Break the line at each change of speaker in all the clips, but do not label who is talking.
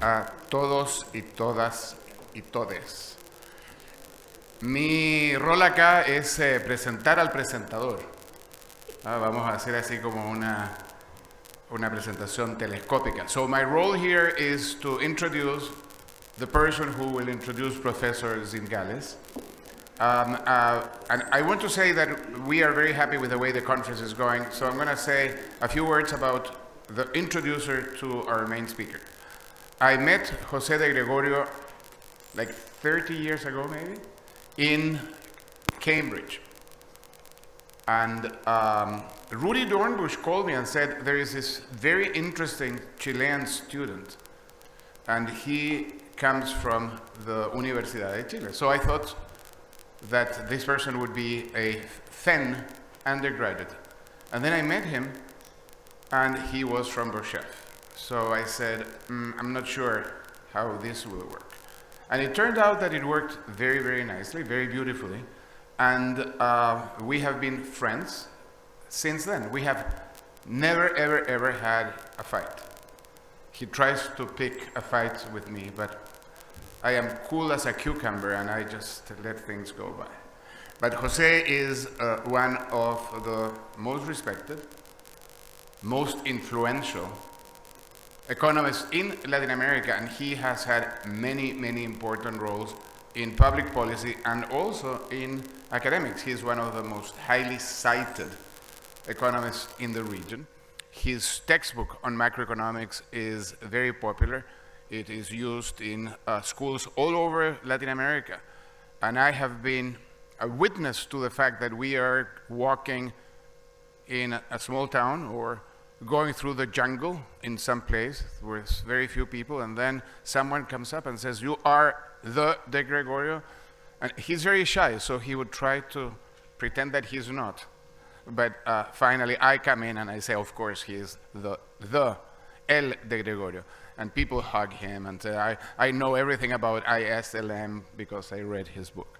a todos y todas y todes. Mi rol acá es presentar al presentador. Vamos a hacer así como una presentación telescópica. So my role here is to introduce the person who will introduce Professor Zingales. And I want to say that we are very happy with the way the conference is going, so I'm going to say a few words about the introducer to our main speaker. I met José de Gregorio like 30 years ago maybe in Cambridge. And Rudy Dornbush called me and said, there is this very interesting Chilean student, and he comes from the Universidad de Chile. So I thought that this person would be a FEN undergraduate. And then I met him, and he was from Bochef. So I said, I'm not sure how this will work. And it turned out that it worked very, very nicely, very beautifully. And we have been friends since then. We have never, ever, ever had a fight. He tries to pick a fight with me, but I am cool as a cucumber and I just let things go by. But Jose is one of the most respected, most influential economists in Latin America, and he has had many, many important roles in public policy and also in academics. He is one of the most highly cited economists in the region. His textbook on macroeconomics is very popular. It is used in schools all over Latin America. And I have been a witness to the fact that we are walking in a small town or going through the jungle in some place with very few people, and then someone comes up and says, you are the De Gregorio. And he's very shy, so he would try to pretend that he's not. But finally I come in and I say, of course, he is the El De Gregorio. And people hug him and say, I know everything about ISLM because I read his book.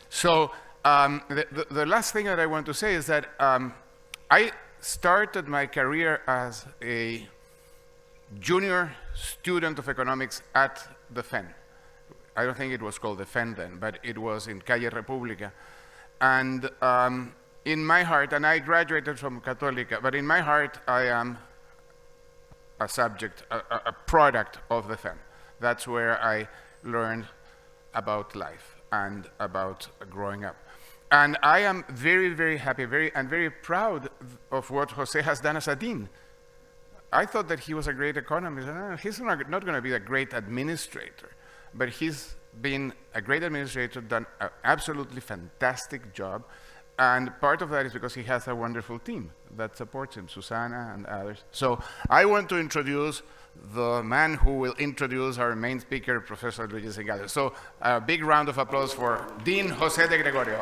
So the last thing that I want to say is that I started my career as a junior student of economics at the FEN. I don't think it was called the FEN then, but it was in Calle República. And in my heart, and I graduated from Católica, but in my heart I am a subject, a product of the FEN. That's where I learned about life and about growing up. And I am very, very happy, very proud of what Jose has done as a dean. I thought that he was a great economist. He's not going to be a great administrator, but he's been a great administrator, done an absolutely fantastic job. And part of that is because he has a wonderful team that supports him, Susana and others. So I want to introduce the man who will introduce our main speaker, Professor Luigi Zingales. So a big round of applause for Dean José de Gregorio.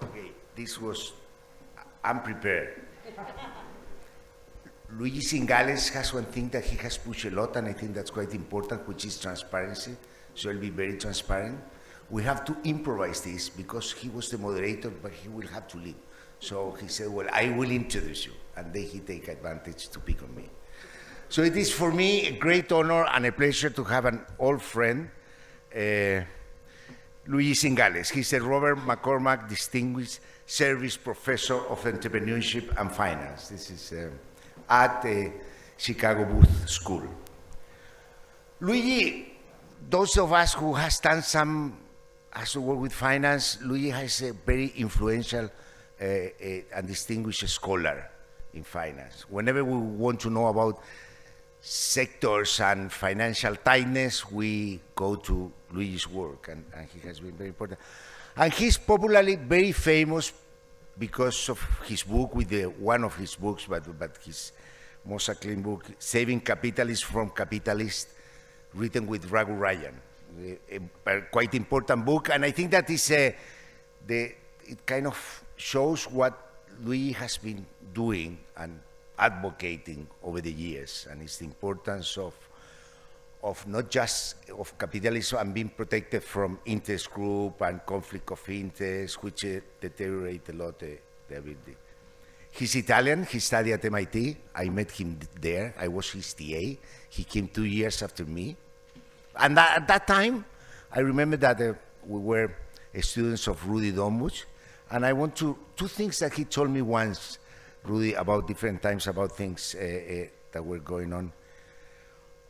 Okay, this was unprepared. Luigi Zingales has one thing that he has pushed a lot, and I think that's quite important, which is transparency. So I'll be very transparent. We have to improvise this because he was the moderator, but he will have to leave. So he said, well, I will introduce you. And then he take advantage to pick on me. So it is for me a great honor and a pleasure to have an old friend, Luigi Zingales. He's a Robert McCormack Distinguished Service Professor of Entrepreneurship and Finance. This is at the Chicago Booth School. Luigi, those of us who has done some, has to work with finance, Luigi has a very influential and distinguished scholar in finance. Whenever we want to know about sectors and financial tightness, we go to Luigi's work, and he has been very important. And he's popularly very famous because of his book, with one of his books, but his most acclaimed book, Saving Capitalists from Capitalists, written with Raghu Rajan. A quite important book, and I think that is it kind of shows what Luigi has been doing and advocating over the years, and it's the importance of not just of capitalism and being protected from interest group and conflict of interest, which deteriorate a lot the ability. He's Italian. He studied at MIT. I met him there. I was his TA. He came 2 years after me. And at that time, I remember that we were students of Rudy Domus. And I want two things that he told me once, Rudy, about different times, about things that were going on.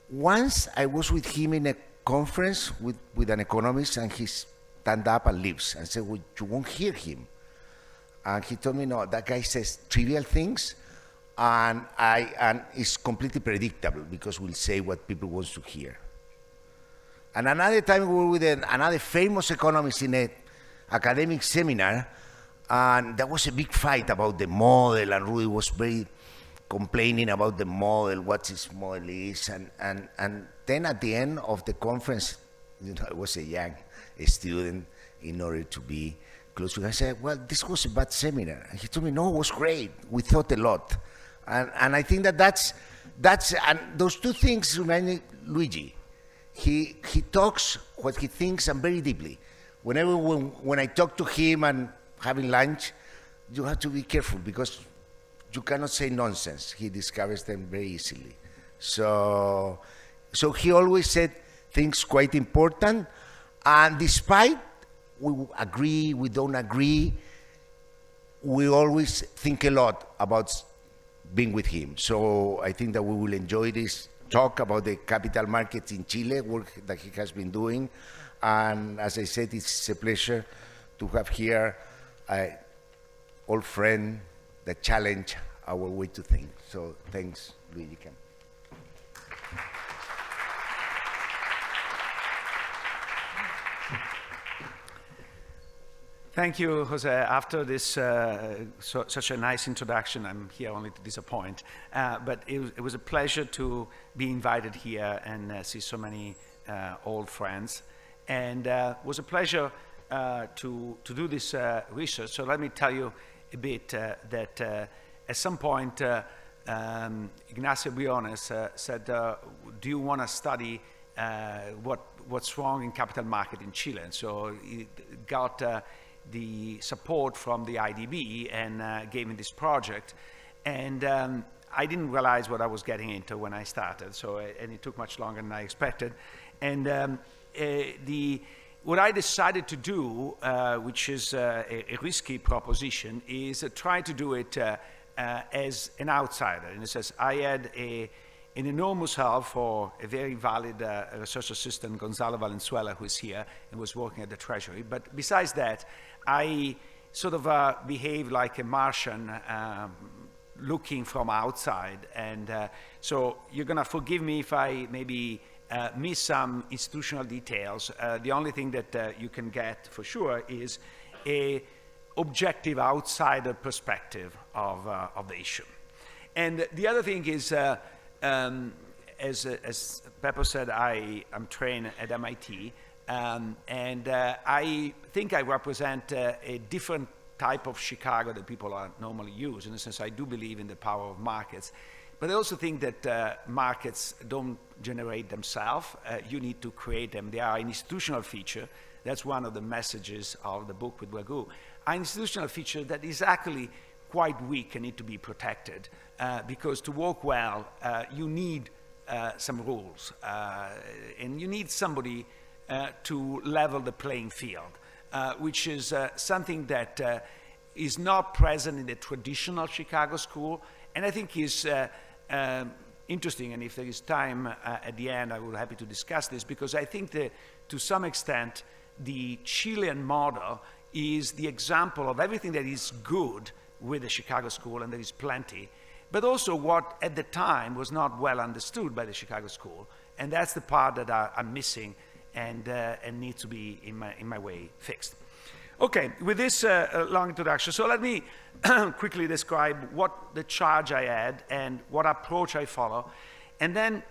Once I was with him in a conference with an economist, and he stand up and leaves and said, well, you won't hear him. And he told me, no, that guy says trivial things, and it's completely predictable because we'll say what people want to hear. And another time we were with another famous economist in an academic seminar, and there was a big fight about the model, and Rudy was very complaining about the model, what his model is, and then at the end of the conference, I was a young student in order to be close to him. I said, well, this was a bad seminar. And he told me, no, it was great. We thought a lot. And I think that's and those two things remind me, Luigi. He talks what he thinks and very deeply. When I talk to him and having lunch, you have to be careful because you cannot say nonsense. He discovers them very easily. So he always said things quite important, and despite we agree, we don't agree, we always think a lot about being with him. So I think that we will enjoy this talk about the capital markets in Chile, work that he has been doing. And as I said, it's a pleasure to have here an old friend that challenge our way to think. So thanks, Luigi.
Thank you, Jose. After this such a nice introduction, I'm here only to disappoint. But it was a pleasure to be invited here and see so many old friends. And it was a pleasure to do this research. So let me tell you a bit that at some point, Ignacio Briones said, do you want to study what's wrong in capital market in Chile? And so he got the support from the IDB and gave me this project. And I didn't realize what I was getting into when I started, and it took much longer than I expected. And what I decided to do, which is a risky proposition, is try to do it as an outsider. In a sense, I had an enormous help for a very valid research assistant, Gonzalo Valenzuela, who is here and was working at the Treasury. But besides that, I sort of behaved like a Martian looking from outside. And so you're going to forgive me if I maybe miss some institutional details. The only thing that you can get for sure is a objective outsider perspective of the issue. And the other thing is, as Pepper said, I'm trained at MIT, and I think I represent a different type of Chicago that people are normally use. In a sense, I do believe in the power of markets, but I also think that markets don't generate themselves. You need to create them. They are an institutional feature. That's one of the messages of the book with Wagyu. An institutional feature that is actually quite weak and need to be protected because to work well, you need some rules and you need somebody to level the playing field, which is something that is not present in the traditional Chicago school, and I think is interesting, and if there is time at the end, I will be happy to discuss this, because I think that to some extent, the Chilean model is the example of everything that is good with the Chicago school, and there is plenty, but also what at the time was not well understood by the Chicago school, and that's the part that I'm missing and needs to be, in my way, fixed. Okay, with this long introduction, so let me quickly describe what the charge I had and what approach I follow, and then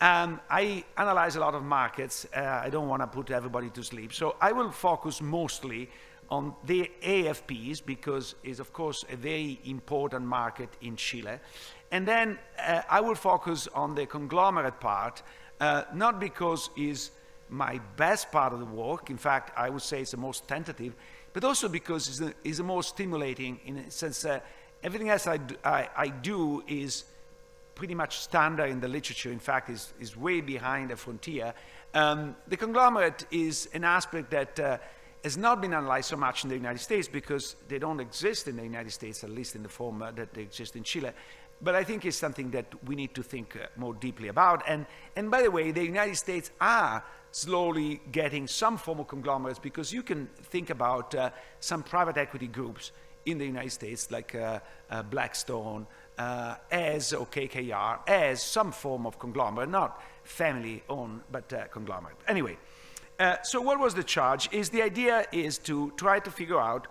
I analyze a lot of markets. I don't want to put everybody to sleep, so I will focus mostly on the AFPs, because it's of course a very important market in Chile. And then I will focus on the conglomerate part, not because it's my best part of the work, in fact I would say it's the most tentative, but also because it's more stimulating in a sense. Everything else I do is pretty much standard in the literature. In fact, is way behind the frontier. The conglomerate is an aspect that has not been analyzed so much in the United States because they don't exist in the United States, at least in the form that they exist in Chile. But I think it's something that we need to think more deeply about. And by the way, the United States are slowly getting some form of conglomerates, because you can think about some private equity groups in the United States, like Blackstone, as, or KKR, as some form of conglomerate, not family-owned, but conglomerate. Anyway, so what was the charge? The idea is to try to figure out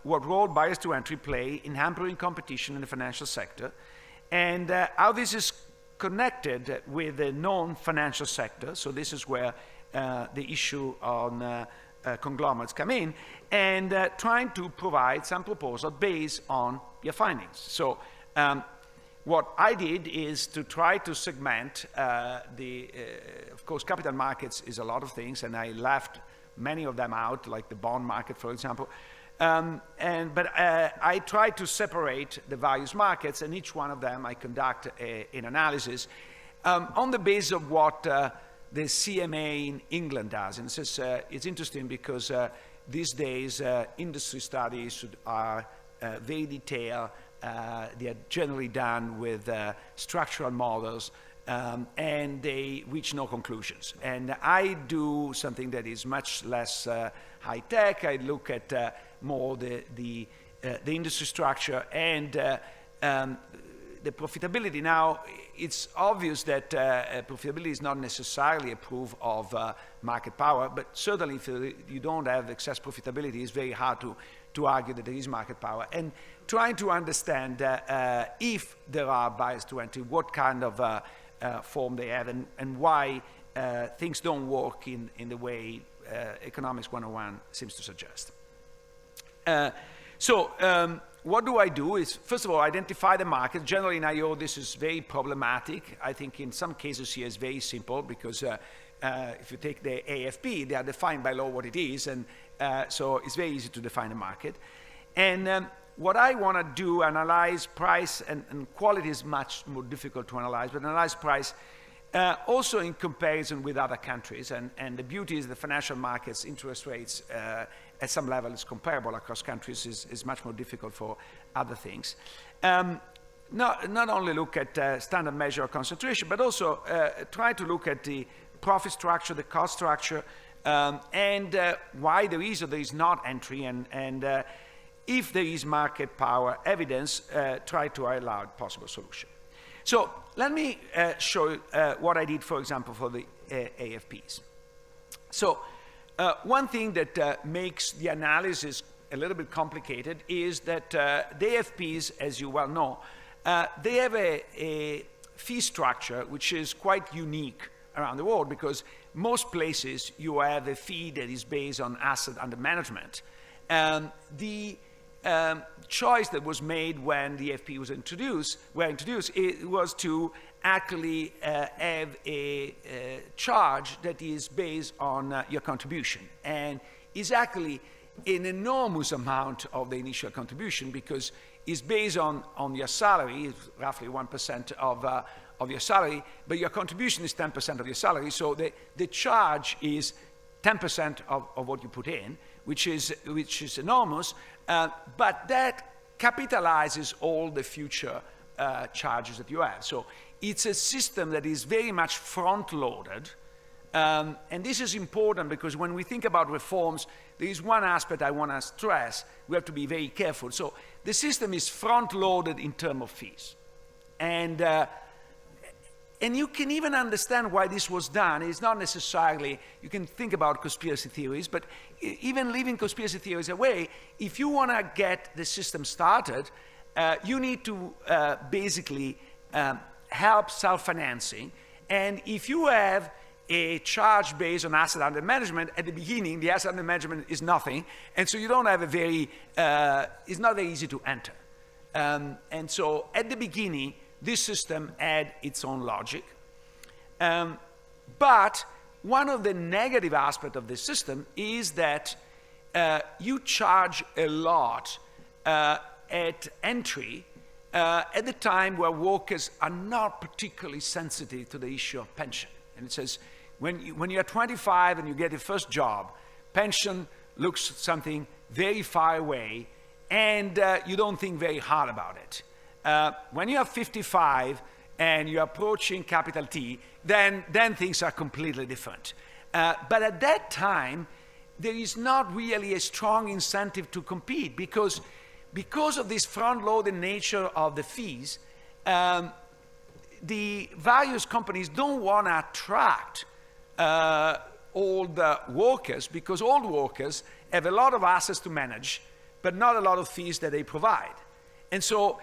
what role barriers to entry play in hampering competition in the financial sector, and how this is connected with the non-financial sector. So this is where the issue on conglomerates come in, and trying to provide some proposal based on your findings. So what I did is to try to segment of course, capital markets is a lot of things, and I left many of them out, like the bond market, for example. But I try to separate the various markets, and each one of them I conduct an analysis on the basis of what the CMA in England does. And it's interesting because these days industry studies are very detailed. They are generally done with structural models, and they reach no conclusions. And I do something that is much less high-tech. I look at more the industry structure and the profitability. Now, it's obvious that profitability is not necessarily a proof of market power, but certainly if you don't have excess profitability, it's very hard to argue that there is market power. And trying to understand if there are barriers to entry, what kind of form they have, and why things don't work in the way Economics 101 seems to suggest. What do I do is, first of all, identify the market. Generally in IO, this is very problematic. I think in some cases here it's very simple, because if you take the AFP, they are defined by law what it is, and so it's very easy to define a market. And what I want to do, analyze price, and quality is much more difficult to analyze, but analyze price also in comparison with other countries. And the beauty is the financial markets, interest rates, at some level is comparable across countries, is much more difficult for other things. Not only look at standard measure of concentration, but also try to look at the profit structure, the cost structure, and why there is or there is not entry, and if there is market power evidence, try to highlight possible solution. So let me show you what I did, for example, for the AFPs. So one thing that makes the analysis a little bit complicated is that the AFPs, as you well know, they have a fee structure which is quite unique around the world, because most places you have a fee that is based on asset under management. The choice that was made when the AFP was introduced, it was to actually have a charge that is based on your contribution, and is actually an enormous amount of the initial contribution, because it's based on your salary, roughly 1% of your salary, but your contribution is 10% of your salary, so the charge is 10% of what you put in, which is enormous, but that capitalizes all the future charges that you have. So it's a system that is very much front-loaded, and this is important because when we think about reforms, there is one aspect I want to stress. We have to be very careful. So the system is front-loaded in terms of fees, and you can even understand why this was done. It's not necessarily, you can think about conspiracy theories, but even leaving conspiracy theories away, if you want to get the system started, you need to basically help self-financing. And if you have a charge based on asset under management, at the beginning, the asset under management is nothing, and so you don't have a very, it's not very easy to enter. And so at the beginning, this system had its own logic. But one of the negative aspects of this system is that you charge a lot at entry at the time where workers are not particularly sensitive to the issue of pension. And it says, when you're 25 and you get your first job, pension looks something very far away, and you don't think very hard about it. When you are 55 and you're approaching capital T, then things are completely different. But at that time, there is not really a strong incentive to compete because of this front-loaded nature of the fees, the various companies don't want to attract old workers, because old workers have a lot of assets to manage, but not a lot of fees that they provide. And so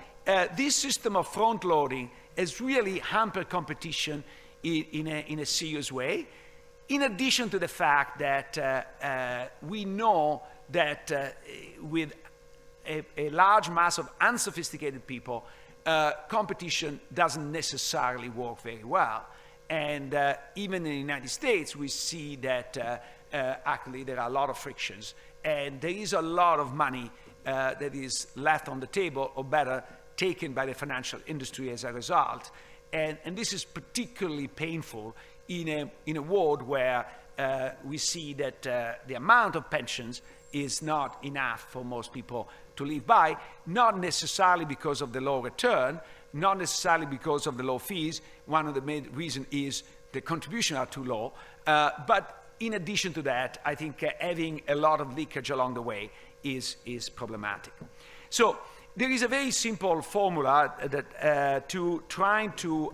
this system of front-loading has really hampered competition in a serious way, in addition to the fact that we know that with a large mass of unsophisticated people, competition doesn't necessarily work very well. And even in the United States, we see that actually there are a lot of frictions, and there is a lot of money that is left on the table, or better, taken by the financial industry as a result. And this is particularly painful in a world where we see that the amount of pensions is not enough for most people to live by, not necessarily because of the low return, not necessarily because of the low fees. One of the main reasons is the contributions are too low. But in addition to that, I think having a lot of leakage along the way is problematic. So there is a very simple formula that to trying to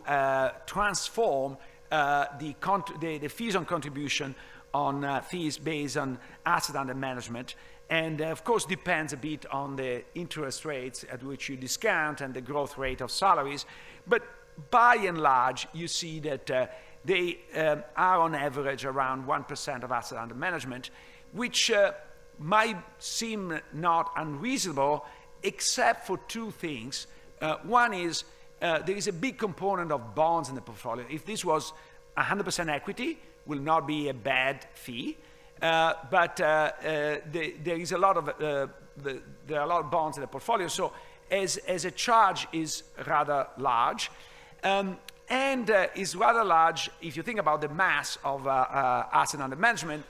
transform the fees on contribution on fees based on asset under management, and of course depends a bit on the interest rates at which you discount and the growth rate of salaries, but by and large you see that they are on average around 1% of asset under management, which might seem not unreasonable, except for two things. One is there is a big component of bonds in the portfolio. If this was 100% equity, will not be a bad fee, but there is a lot of there are a lot of bonds in the portfolio, so as a charge is rather large, and is rather large if you think about the mass of asset under management.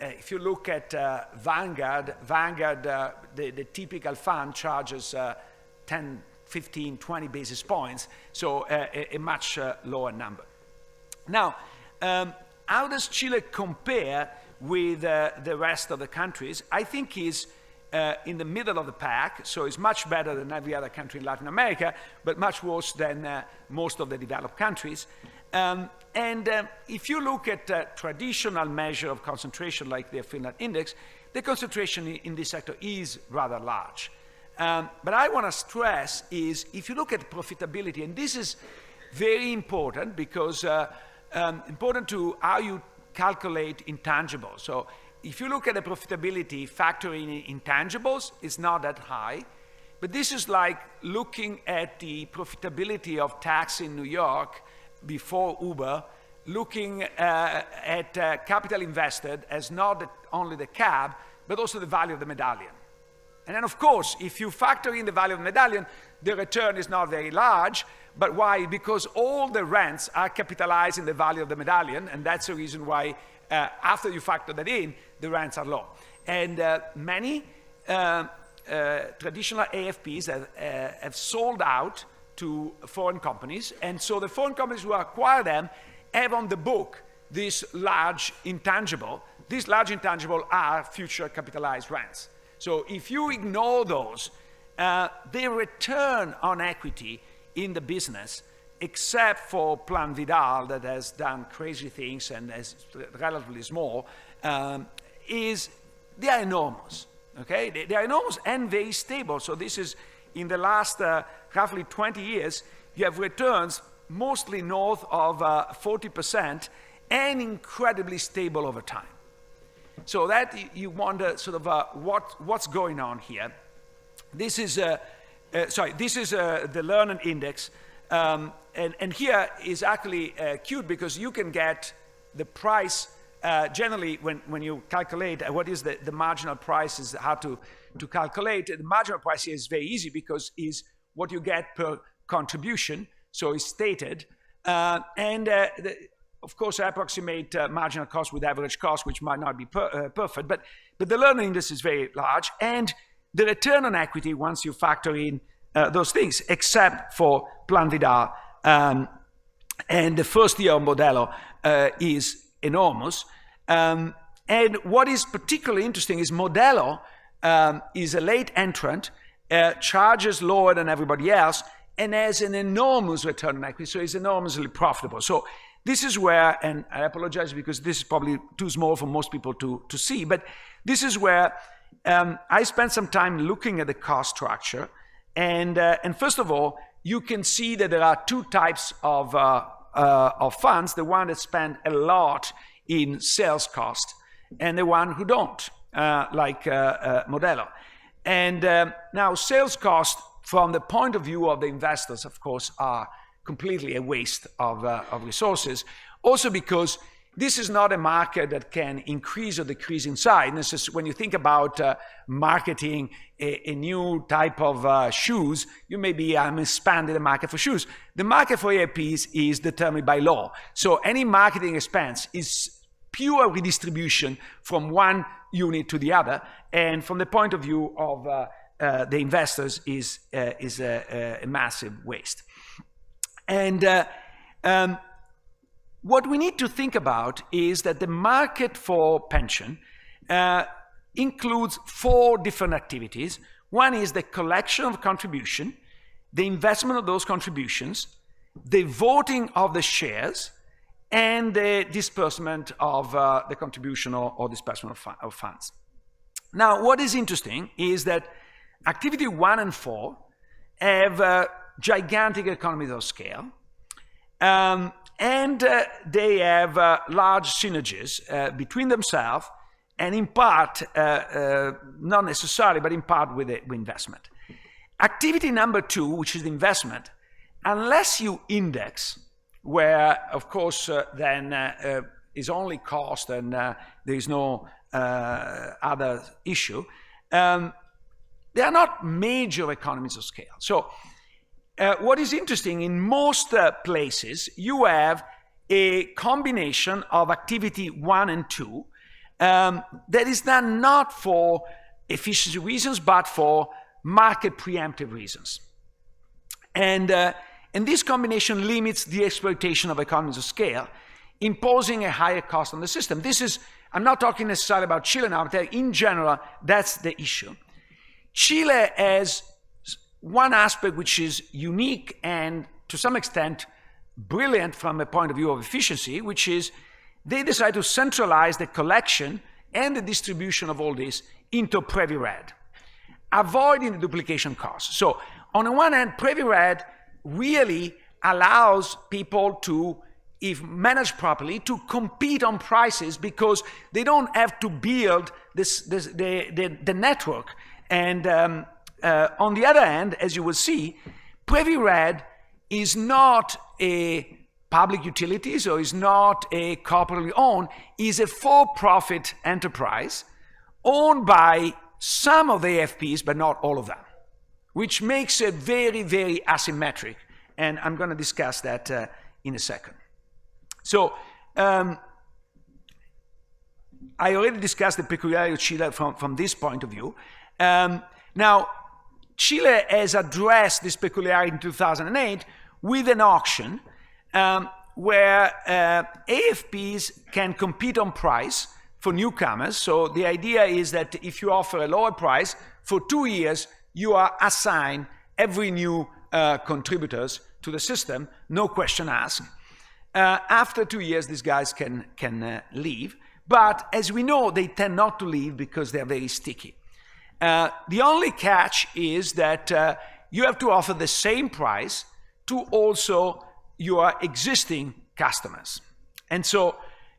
If you look at Vanguard, the typical fund charges 10, 15, 20 basis points, so a much lower number. Now, how does Chile compare with the rest of the countries? I think is in the middle of the pack, so it's much better than every other country in Latin America, but much worse than most of the developed countries. If you look at traditional measure of concentration like the Finland index, the concentration in this sector is rather large. But I want to stress is if you look at profitability, and this is very important because important to how you calculate intangibles. So if you look at the profitability factoring in intangibles, it's not that high. But this is like looking at the profitability of taxi in New York before Uber, looking at capital invested as not only the cab, but also the value of the medallion. And then, of course, if you factor in the value of the medallion, the return is not very large. But why? Because all the rents are capitalized in the value of the medallion, and that's the reason why after you factor that in, the rents are low. And many traditional AFPs have sold out to foreign companies, and so the foreign companies who acquire them have on the book this large intangible. These large intangible are future capitalized rents. So if you ignore those, the return on equity in the business, except for Plan Vidal that has done crazy things and is relatively small, they are enormous. Okay, they are enormous and very stable. So this is in the last roughly 20 years, you have returns mostly north of 40% and incredibly stable over time. So that you wonder sort of what's going on here. This is the Learned Index, and here is actually cute because you can get the price generally, when you calculate what is the marginal price, is how to calculate. The marginal price here is very easy because is what you get per contribution, so it's stated. Of course, I approximate marginal cost with average cost, which might not be perfect, but the learning index is very large, and the return on equity, once you factor in those things, except for Plan Vidal, and the first year of Modello is enormous. And what is particularly interesting is Modello is a late entrant, charges lower than everybody else, and has an enormous return on equity, so it's enormously profitable. So this is where, and I apologize because this is probably too small for most people to see, but this is where I spent some time looking at the cost structure. And first of all, you can see that there are two types of funds, the one that spend a lot in sales cost and the one who don't, like Modello. And now sales cost from the point of view of the investors, of course, are completely a waste of resources. Also because this is not a market that can increase or decrease in size. This is when you think about marketing a new type of shoes, you may be expanding the market for shoes. The market for AIPs is determined by law. So any marketing expense is pure redistribution from one unit to the other. And from the point of view of the investors is a massive waste. And what we need to think about is that the market for pension includes 4 different activities. One is the collection of contribution, the investment of those contributions, the voting of the shares, and the disbursement of the contribution or disbursement of funds. Now, what is interesting is that activity 1 and 4 have gigantic economies of scale, and they have large synergies between themselves, and in part, not necessarily, but in part with investment. Activity number 2, which is investment, unless you index, where of course then is only cost and there is no other issue, they are not major economies of scale. So what is interesting, in most places, you have a combination of activity 1 and 2 that is done not for efficiency reasons, but for market preemptive reasons. And this combination limits the exploitation of economies of scale, imposing a higher cost on the system. This is, I'm not talking necessarily about Chile now, but in general, that's the issue. Chile has one aspect which is unique and to some extent brilliant from a point of view of efficiency, which is they decide to centralize the collection and the distribution of all this into PreviRed, avoiding the duplication costs. So on the one hand, PreviRed really allows people to, if managed properly, to compete on prices because they don't have to build the network. And on the other hand, as you will see, PreviRed is not a public utilities or is not a corporately owned, is a for-profit enterprise owned by some of the AFPs, but not all of them, which makes it very, very asymmetric. And I'm going to discuss that in a second. So I already discussed the peculiarity of Chile from this point of view. Now, Chile has addressed this peculiarity in 2008 with an auction where AFPs can compete on price for newcomers. So the idea is that if you offer a lower price, for 2 years, you are assigned every new contributors to the system, no question asked. After 2 years, these guys can leave. But as we know, they tend not to leave because they're very sticky. The only catch is that you have to offer the same price to also your existing customers. And so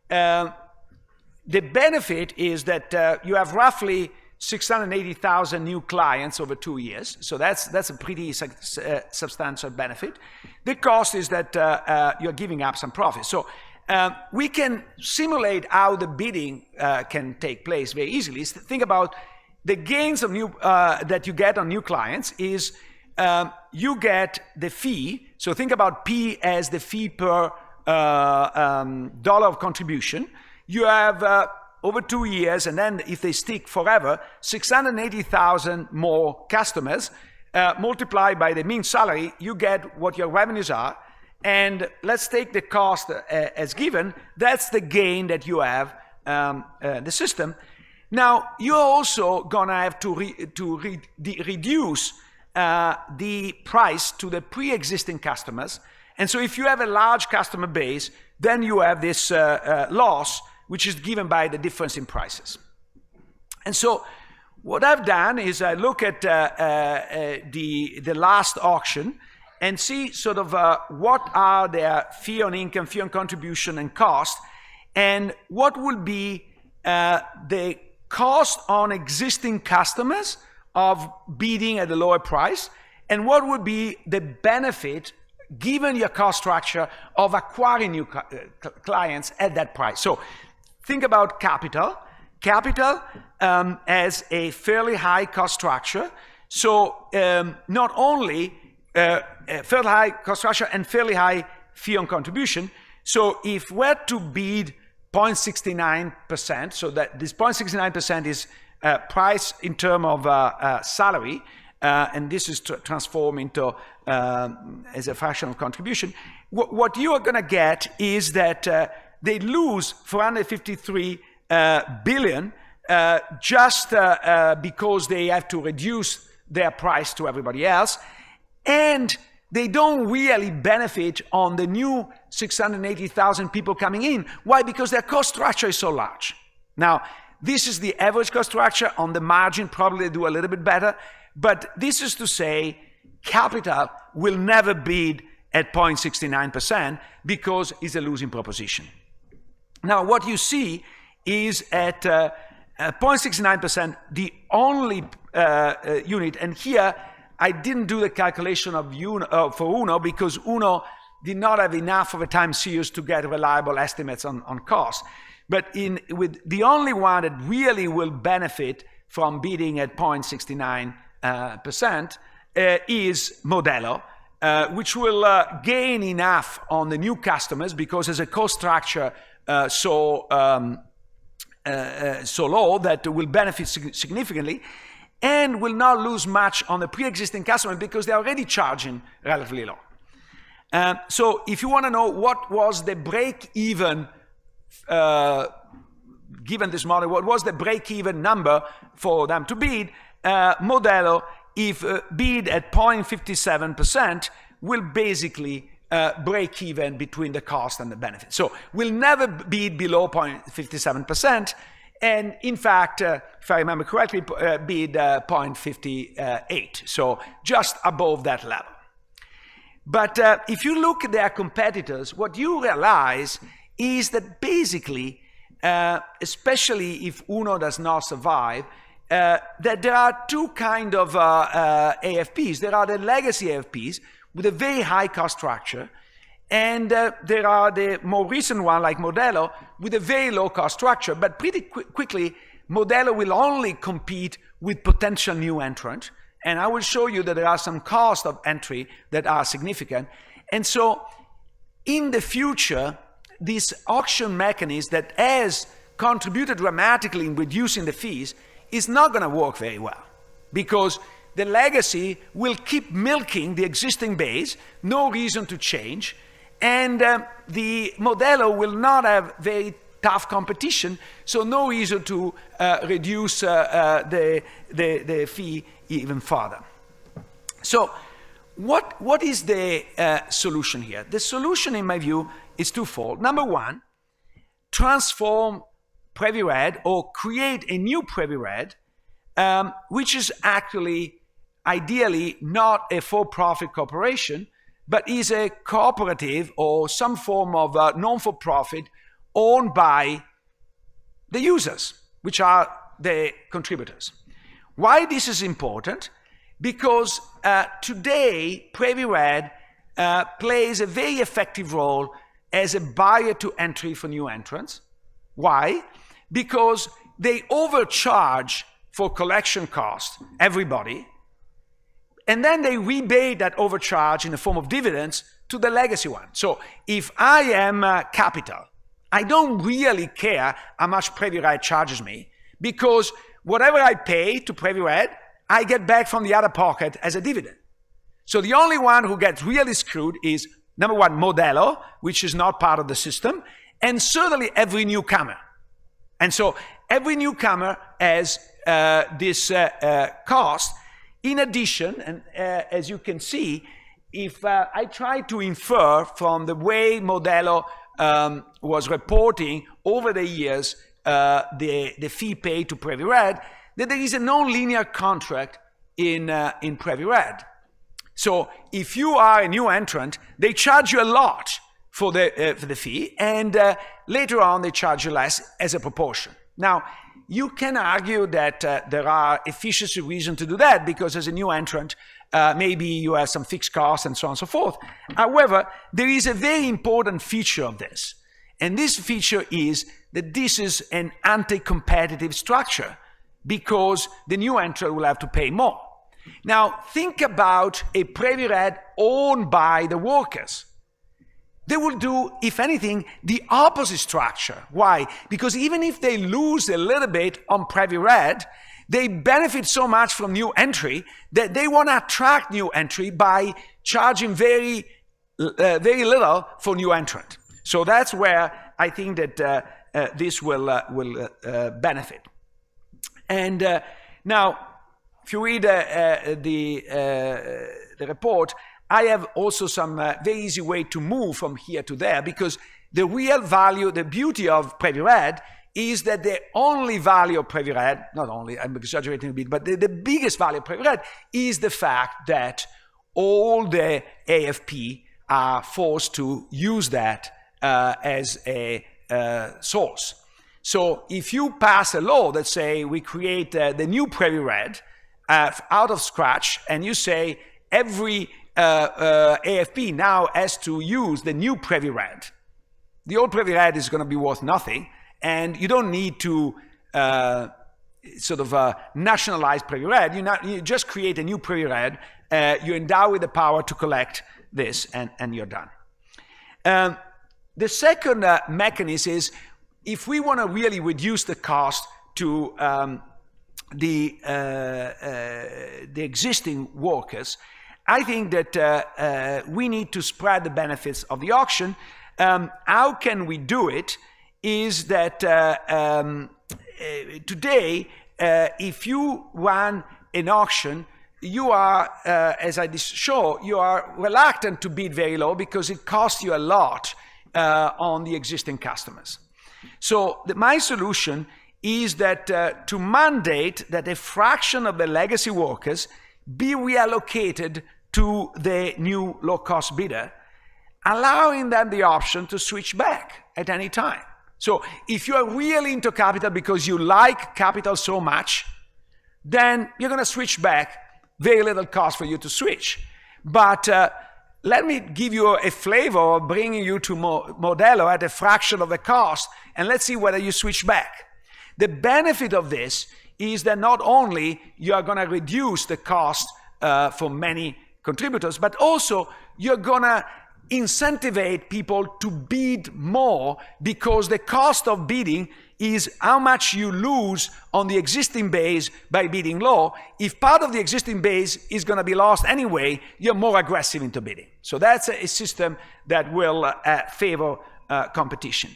the benefit is that you have roughly 680,000 new clients over 2 years. So that's a pretty substantial benefit. The cost is that you're giving up some profit. So we can simulate how the bidding can take place very easily. Think about the gains of that you get on new clients is you get the fee. So think about P as the fee per dollar of contribution. You have over 2 years, and then if they stick forever, 680,000 more customers multiplied by the mean salary, you get what your revenues are. And let's take the cost as given. That's the gain that you have the system. Now, you're also gonna have to reduce the price to the pre-existing customers. And so if you have a large customer base, then you have this loss, which is given by the difference in prices. And so what I've done is I look at the last auction and see sort of what are their fee on income, fee on contribution, and cost, and what will be the cost on existing customers of bidding at a lower price, and what would be the benefit given your cost structure of acquiring new clients at that price. So think about capital. Capital has a fairly high cost structure. So not only fairly high cost structure and fairly high fee on contribution. So if we're to bid 0.69%, so that this 0.69% is price in terms of salary, and this is transformed into as a fraction of contribution, what you are going to get is that they lose 453 billion just because they have to reduce their price to everybody else, and they don't really benefit on the new 680,000 people coming in. Why? Because their cost structure is so large. Now, this is the average cost structure. On the margin, probably they do a little bit better. But this is to say, capital will never bid at 0.69% because it's a losing proposition. Now, what you see is at 0.69%, the only unit, and here I didn't do the calculation of for Uno because Uno did not have enough of a time series to get reliable estimates on cost. But with the only one that really will benefit from bidding at 0.69% is Modello, which will gain enough on the new customers because as a cost structure so low that will benefit significantly, and will not lose much on the pre-existing customer because they're already charging relatively low. So if you want to know what was the break-even, given this model, what was the break-even number for them to bid, Modello, if bid at 0.57%, will basically break even between the cost and the benefit. So we'll never bid below 0.57%, and in fact, if I remember correctly, bid 0.58, so just above that level. But if you look at their competitors, what you realize is that basically, especially if Uno does not survive, that there are two kinds of AFPs. There are the legacy AFPs with a very high cost structure, and there are the more recent one like Modello with a very low cost structure, but pretty quickly Modello will only compete with potential new entrants, and I will show you that there are some costs of entry that are significant. And so in the future, this auction mechanism that has contributed dramatically in reducing the fees is not going to work very well because the legacy will keep milking the existing base, no reason to change, and the Modello will not have very tough competition, so no reason to reduce the fee even further. So what is the solution here? The solution, in my view, is twofold. Number one, transform PreviRed or create a new PreviRed, which is actually ideally not a for-profit corporation, but is a cooperative or some form of non-for-profit owned by the users, which are the contributors. Why this is important? Because today PreviRed plays a very effective role as a barrier to entry for new entrants. Why? Because they overcharge for collection costs everybody, and then they rebate that overcharge in the form of dividends to the legacy one. So if I am capital, I don't really care how much PreviRed charges me, because whatever I pay to PreviRed, I get back from the other pocket as a dividend. So the only one who gets really screwed is, number one, Modello, which is not part of the system, and certainly every newcomer. And so every newcomer has this cost. In addition, and as you can see, if I try to infer from the way Modello was reporting over the years the fee paid to PreviRed, that there is a non-linear contract in PreviRed. So if you are a new entrant, they charge you a lot for the fee, and later on they charge you less as a proportion. Now, you can argue that there are efficiency reasons to do that, because as a new entrant, maybe you have some fixed costs and so on and so forth. However, there is a very important feature of this. And this feature is that this is an anti-competitive structure, because the new entrant will have to pay more. Now, think about a PreviRed owned by the workers. They will do, if anything, the opposite structure. Why? Because even if they lose a little bit on PreviRed, they benefit so much from new entry that they want to attract new entry by charging very little for new entrant. So that's where I think that this will benefit. And now, if you read the report, I have also some very easy way to move from here to there, because the real value, the beauty of PreviRed is that the only value of PreviRed, not only, I'm exaggerating a bit, but the biggest value of PreviRed is the fact that all the AFP are forced to use that as a source. So if you pass a law that say we create the new PreviRed out of scratch, and you say every AFP now has to use the new PreviRed, the old PreviRed is going to be worth nothing, and you don't need to nationalize PreviRed. You just create a new PreviRed, you endow with the power to collect this, and you're done. The second mechanism is, if we want to really reduce the cost to the existing workers, I think that we need to spread the benefits of the auction. How can we do it? Is that today, if you run an auction, you are, as I show, you are reluctant to bid very low because it costs you a lot on the existing customers. So my solution is that to mandate that a fraction of the legacy workers be reallocated to the new low-cost bidder, allowing them the option to switch back at any time. So if you are really into capital because you like capital so much, then you're going to switch back, very little cost for you to switch. But let me give you a flavor of bringing you to Modello at a fraction of the cost, and let's see whether you switch back. The benefit of this is that not only you are going to reduce the cost for many contributors, but also you're going to incentivize people to bid more, because the cost of bidding is how much you lose on the existing base by bidding low. If part of the existing base is going to be lost anyway, you're more aggressive into bidding. So that's a system that will favor competition.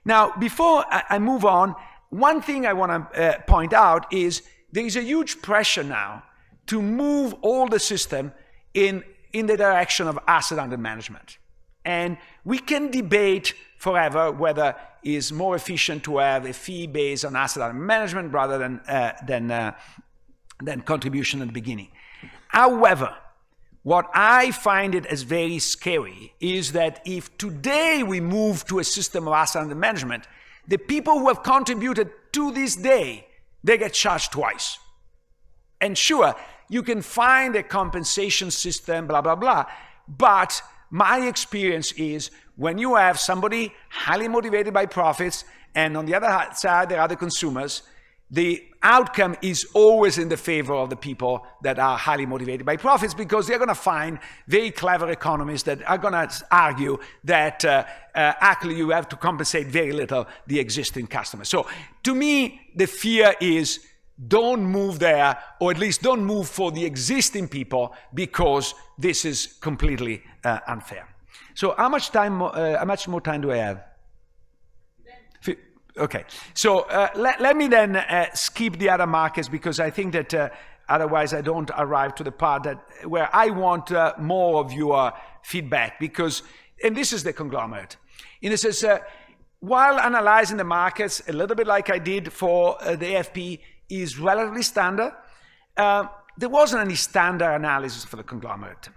Now, before I move on, one thing I want to point out is there is a huge pressure now to move all the system in the direction of asset under management. And we can debate forever whether it's more efficient to have a fee based on asset under management rather than contribution at the beginning. However, what I find it as very scary is that if today we move to a system of asset under management, the people who have contributed to this day, they get charged twice. And sure, you can find a compensation system, blah, blah, blah, but my experience is when you have somebody highly motivated by profits, and on the other side, there are the consumers, the outcome is always in the favor of the people that are highly motivated by profits, because they're going to find very clever economists that are going to argue that actually you have to compensate very little the existing customers. So to me, the fear is don't move there, or at least don't move for the existing people, because this is completely unfair. So how much more time do I have? Okay, so let me then skip the other markets, because I think that otherwise I don't arrive to the part where I want more of your feedback, because, and this is the conglomerate. In a sense, while analyzing the markets, a little bit like I did for the AFP, is relatively standard, there wasn't any standard analysis for the conglomerate.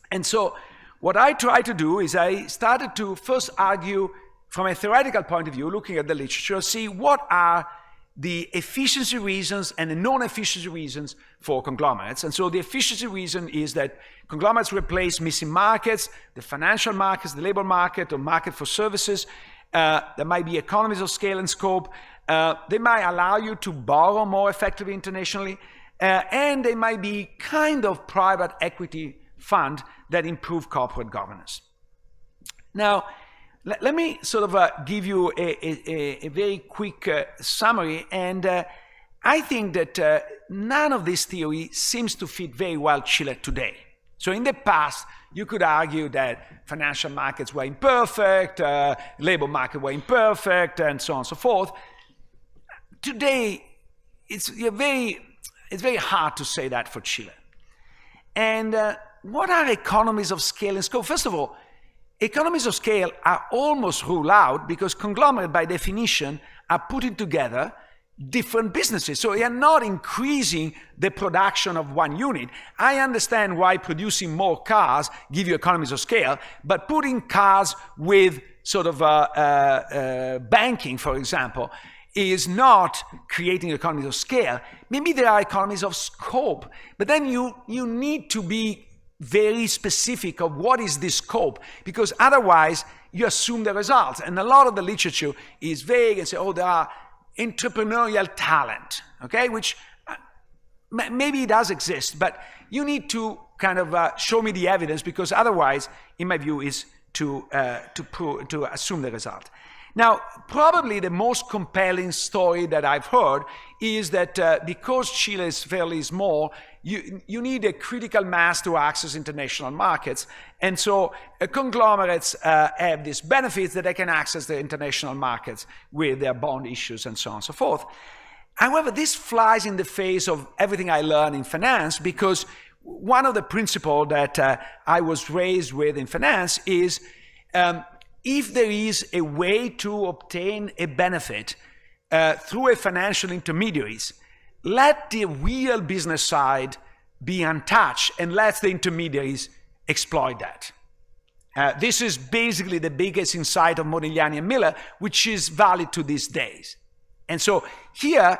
And so what I tried to do is I started to first argue from a theoretical point of view, looking at the literature, see what are the efficiency reasons and the non-efficiency reasons for conglomerates. And so the efficiency reason is that conglomerates replace missing markets, the financial markets, the labor market, or market for services. There might be economies of scale and scope. They might allow you to borrow more effectively internationally. And they might be kind of private equity fund that improve corporate governance. Now, let me sort of give you a very quick summary, and I think that none of this theory seems to fit very well Chile today. So in the past, you could argue that financial markets were imperfect, labor market were imperfect, and so on and so forth. Today, it's very hard to say that for Chile. And what are economies of scale and scope? First of all, economies of scale are almost ruled out, because conglomerates, by definition, are putting together different businesses. So they are not increasing the production of one unit. I understand why producing more cars give you economies of scale, but putting cars with sort of banking, for example, is not creating economies of scale. Maybe there are economies of scope, but then you need to be very specific of what is this scope, because otherwise you assume the results. And a lot of the literature is vague and say, oh, there are entrepreneurial talent, okay, which maybe it does exist, but you need to kind of show me the evidence, because otherwise, in my view, is to assume the result. Now, probably the most compelling story that I've heard is that because Chile is fairly small, you need a critical mass to access international markets. And so conglomerates have these benefits that they can access the international markets with their bond issues and so on and so forth. However, this flies in the face of everything I learned in finance, because one of the principles that I was raised with in finance is if there is a way to obtain a benefit through a financial intermediaries, let the real business side be untouched and let the intermediaries exploit that. This is basically the biggest insight of Modigliani and Miller, which is valid to these days. And so here,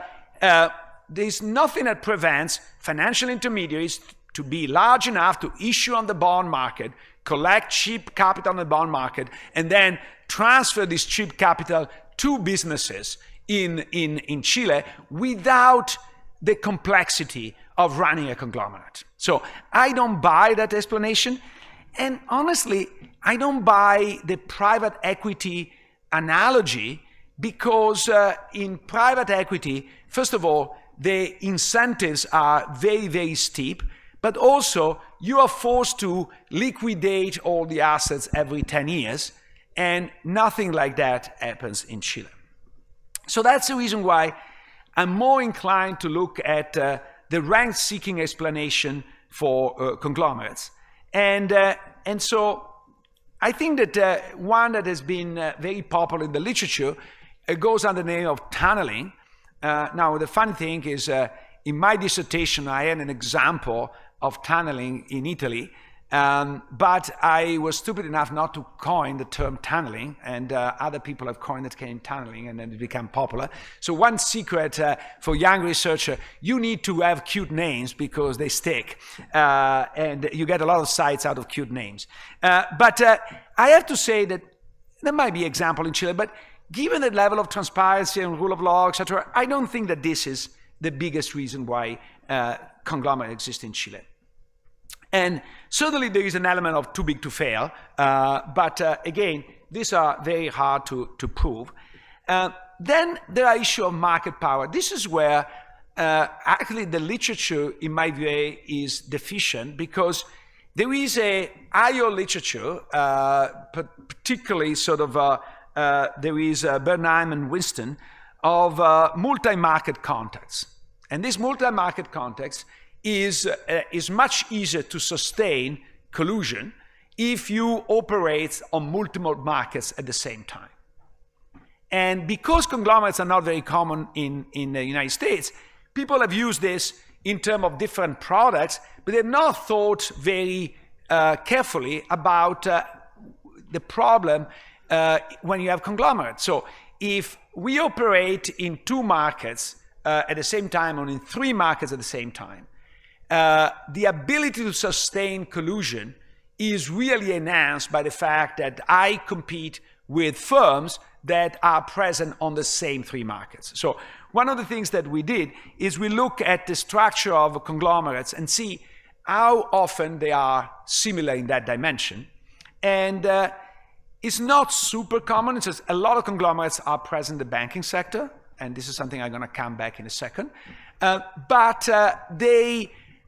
there's nothing that prevents financial intermediaries to be large enough to issue on the bond market, collect cheap capital on the bond market, and then transfer this cheap capital to businesses in Chile without the complexity of running a conglomerate. So I don't buy that explanation. And honestly, I don't buy the private equity analogy, because in private equity, first of all, the incentives are very, very steep, but also you are forced to liquidate all the assets every 10 years, and nothing like that happens in Chile. So that's the reason why I'm more inclined to look at the rent-seeking explanation for conglomerates. And so I think that one that has been very popular in the literature goes under the name of tunneling. Now, the funny thing is, in my dissertation, I had an example of tunneling in Italy, But I was stupid enough not to coin the term tunneling, and other people have coined the term tunneling, and then it became popular. So one secret for young researcher, you need to have cute names because they stick, and you get a lot of sites out of cute names. But I have to say that there might be example in Chile, but given the level of transparency and rule of law, etc., I don't think that this is the biggest reason why conglomerate exists in Chile. And certainly there is an element of too big to fail, but again, these are very hard to prove. Then there are issues of market power. This is where actually the literature, in my view, is deficient, because there is a IO literature, particularly sort of, there is Bernheim and Winston, of multi-market contexts. And this multi-market context is much easier to sustain collusion if you operate on multiple markets at the same time. And because conglomerates are not very common in the United States, people have used this in terms of different products, but they've not thought very carefully about the problem when you have conglomerates. So if we operate in 2 markets at the same time, or in 3 markets at the same time, the ability to sustain collusion is really enhanced by the fact that I compete with firms that are present on the same 3 markets. So one of the things that we did is we look at the structure of conglomerates and see how often they are similar in that dimension. And it's not super common. It's just a lot of conglomerates are present in the banking sector, and this is something I'm going to come back in a second. But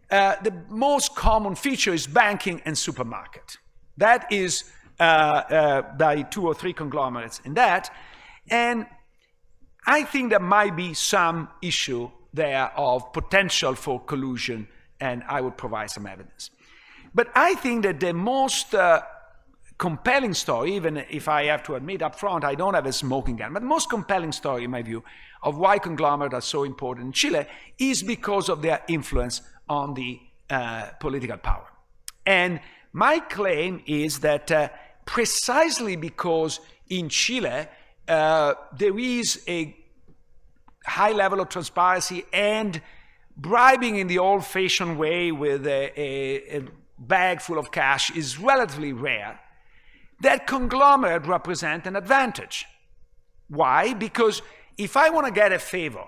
the most common feature is banking and supermarket. That is by 2 or 3 conglomerates in that. And I think there might be some issue there of potential for collusion, and I would provide some evidence. But I think that the most compelling story, even if I have to admit up front, I don't have a smoking gun, but the most compelling story, in my view, of why conglomerates are so important in Chile is because of their influence on the political power. And my claim is that precisely because in Chile there is a high level of transparency, and bribing in the old-fashioned way with a bag full of cash is relatively rare, that conglomerate represent an advantage. Why? Because if I want to get a favor,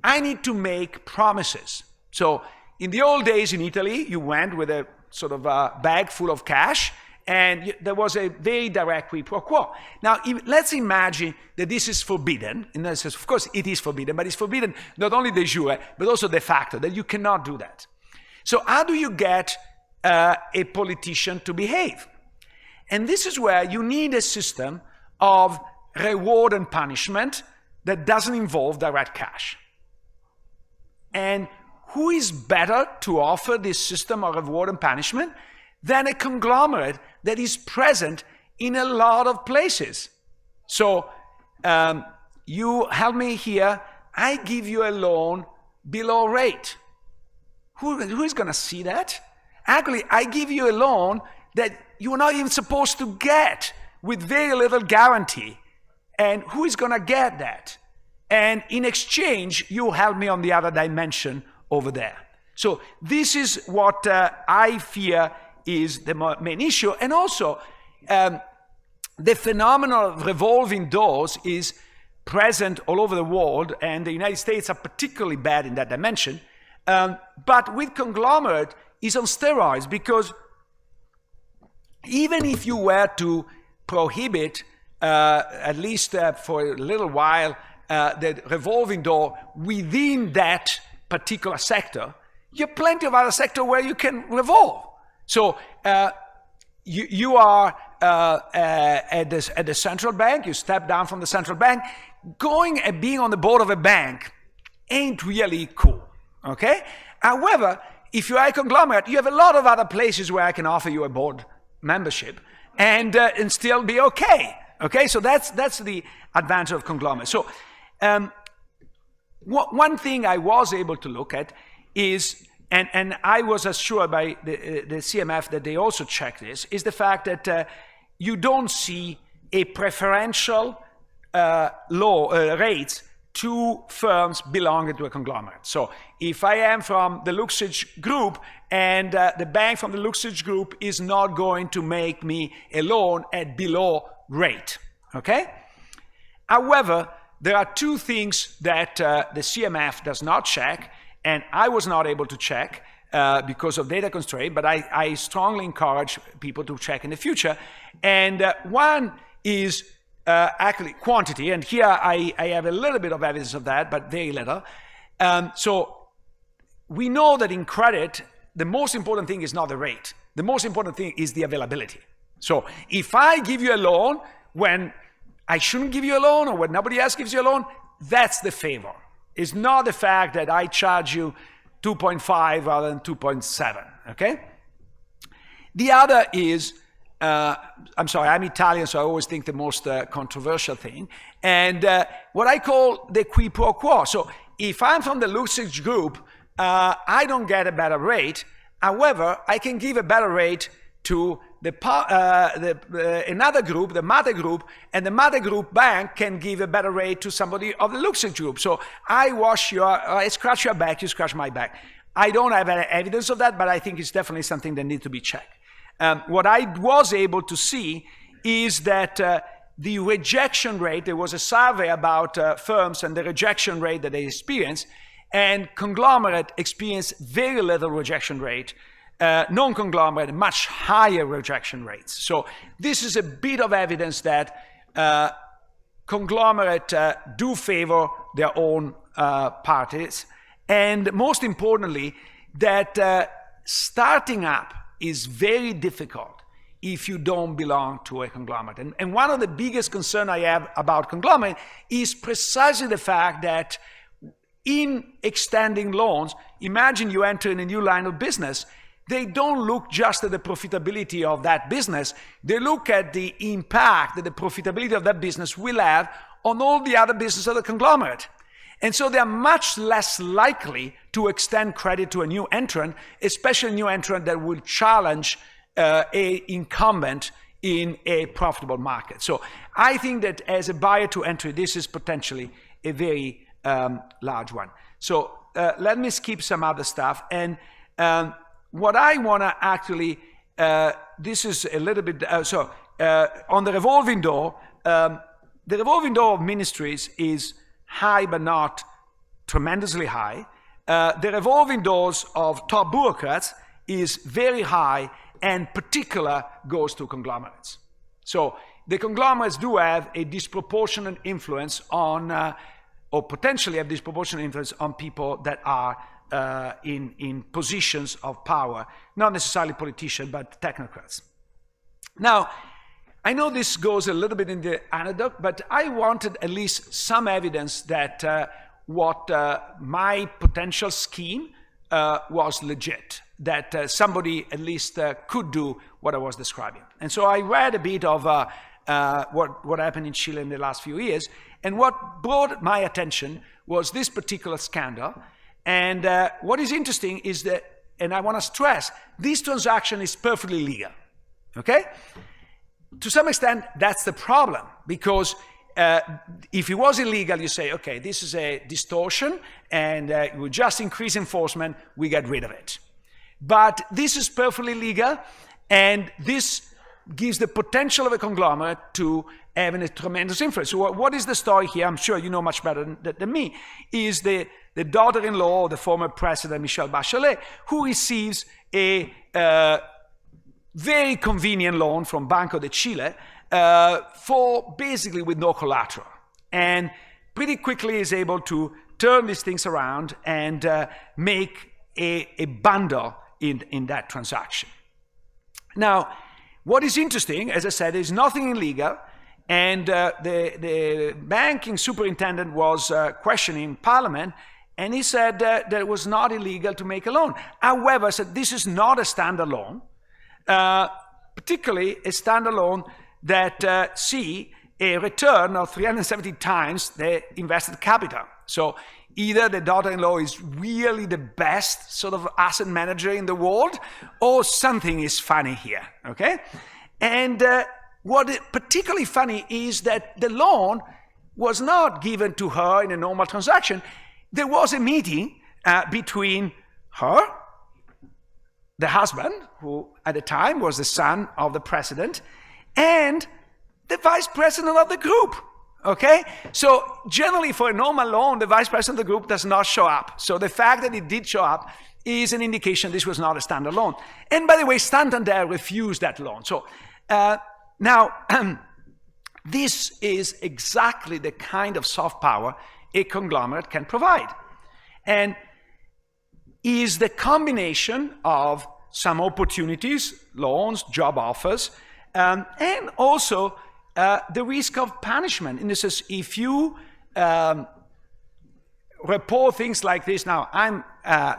I need to make promises. So in the old days in Italy, you went with a sort of a bag full of cash, and there was a very direct quid pro quo. Now, let's imagine that this is forbidden. In that sense, of course, it is forbidden, but it's forbidden not only de jure, but also de facto, that you cannot do that. So how do you get a politician to behave? And this is where you need a system of reward and punishment that doesn't involve direct cash. And who is better to offer this system of reward and punishment than a conglomerate that is present in a lot of places? So you help me here, I give you a loan below rate. Who is going to see that? Actually, I give you a loan that you're not even supposed to get with very little guarantee. And who is going to get that? And in exchange, you help me on the other dimension over there. So this is what I fear is the main issue. And also, the phenomenon of revolving doors is present all over the world, and the United States are particularly bad in that dimension. But with conglomerate, is on steroids, because even if you were to prohibit, at least for a little while, the revolving door within that particular sector, you have plenty of other sectors where you can revolve. So you are at the central bank, you step down from the central bank, going and being on the board of a bank ain't really cool, okay? However, if you are a conglomerate, you have a lot of other places where I can offer you a board membership and still be okay, okay? So that's the advantage of conglomerate. So one thing I was able to look at is and I was assured by the CMF that they also check this, is the fact that you don't see a preferential rates to firms belonging to a conglomerate. So if I am from the Luxage Group and the bank from the Luxage Group is not going to make me a loan at below rate, okay? However, there are two things that the CMF does not check, and I was not able to check because of data constraint, but I strongly encourage people to check in the future. And one is actually quantity, and here I have a little bit of evidence of that, but very little. So we know that in credit, the most important thing is not the rate. The most important thing is the availability. So if I give you a loan when I shouldn't give you a loan or when nobody else gives you a loan, that's the favor. It's not the fact that I charge you 2.5 rather than 2.7, okay? The other is, I'm sorry, I'm Italian, so I always think the most controversial thing, and what I call the qui pro quo. So if I'm from the Luxage Group, I don't get a better rate. However, I can give a better rate to another group, the Mother Group, and the Mother Group bank can give a better rate to somebody of the Luxage Group. So I scratch your back, you scratch my back. I don't have any evidence of that, but I think it's definitely something that needs to be checked. What I was able to see is that the rejection rate, there was a survey about firms and the rejection rate that they experience, and conglomerate experienced very little rejection rate, non-conglomerate much higher rejection rates. So this is a bit of evidence that conglomerate do favor their own parties, and most importantly, that starting up is very difficult if you don't belong to a conglomerate. And one of the biggest concerns I have about conglomerate is precisely the fact that in extending loans, imagine you enter in a new line of business, they don't look just at the profitability of that business, they look at the impact that the profitability of that business will have on all the other businesses of the conglomerate. And so they are much less likely to extend credit to a new entrant, especially a new entrant that will challenge an incumbent in a profitable market. So I think that as a barrier to entry, this is potentially a very large one. So let me skip some other stuff. And what I want to actually, this is a little bit, on the revolving door of ministries is high but not tremendously high. The revolving doors of top bureaucrats is very high and particular goes to conglomerates. So the conglomerates do have a disproportionate influence on, or potentially have disproportionate influence on people that are in positions of power, not necessarily politicians, but technocrats. Now, I know this goes a little bit in the anecdote, but I wanted at least some evidence that what my potential scheme was legit, that somebody at least could do what I was describing. And so I read a bit of what happened in Chile in the last few years, and what brought my attention was this particular scandal. And what is interesting is that, and I want to stress, this transaction is perfectly legal, okay? To some extent, that's the problem, because if it was illegal, you say, okay, this is a distortion, and we just increase enforcement, we get rid of it. But this is perfectly legal, and this gives the potential of a conglomerate to having a tremendous influence. So what is the story here? I'm sure you know much better than me, is the daughter-in-law of the former president, Michelle Bachelet, who receives a very convenient loan from Banco de Chile for basically with no collateral. And pretty quickly is able to turn these things around and make a bundle in that transaction. Now, what is interesting, as I said, is nothing illegal, and the banking superintendent was questioning Parliament, and he said that it was not illegal to make a loan. However, said this is not a standard loan, particularly a standard loan that see a return of 370 times the invested capital. So either the daughter-in-law is really the best sort of asset manager in the world, or something is funny here, okay? And what is particularly funny is that the loan was not given to her in a normal transaction. There was a meeting between her, the husband, who at the time was the son of the president, and the vice president of the group, okay? So generally for a normal loan, the vice president of the group does not show up. So the fact that it did show up is an indication this was not a standard loan. And by the way, Santander refused that loan. So now, this is exactly the kind of soft power a conglomerate can provide. And is the combination of some opportunities, loans, job offers, and also the risk of punishment. In this sense, if you report things like this, now I'm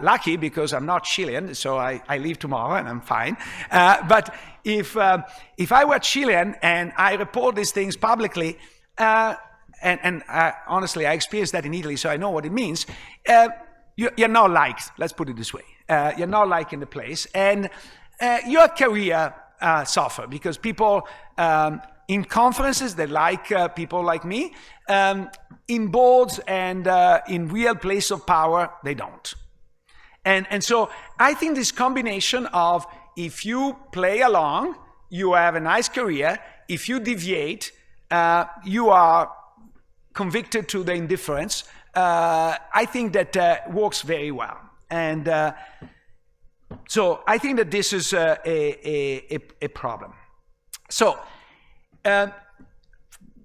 lucky because I'm not Chilean, so I leave tomorrow and I'm fine. But if I were Chilean and I report these things publicly, and honestly, I experienced that in Italy, so I know what it means. You're not liked, let's put it this way. You're not liked in the place, and your career suffer because people in conferences, they like people like me. In boards and in real place of power, they don't. And so I think this combination of if you play along, you have a nice career. If you deviate, you are convicted to the indifference. I think that works very well. And so I think that this is a problem. So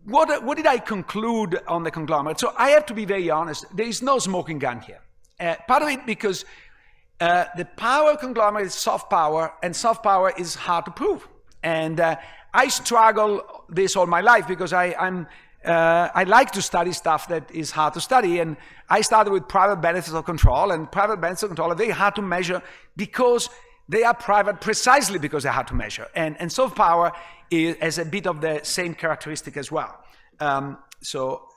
what did I conclude on the conglomerate? So I have to be very honest. There is no smoking gun here. Part of it because the power conglomerate is soft power, and soft power is hard to prove. And I struggle this all my life because I like to study stuff that is hard to study, and I started with private benefits of control, and private benefits of control are very hard to measure because they are private precisely because they're hard to measure. And soft power has a bit of the same characteristic as well. So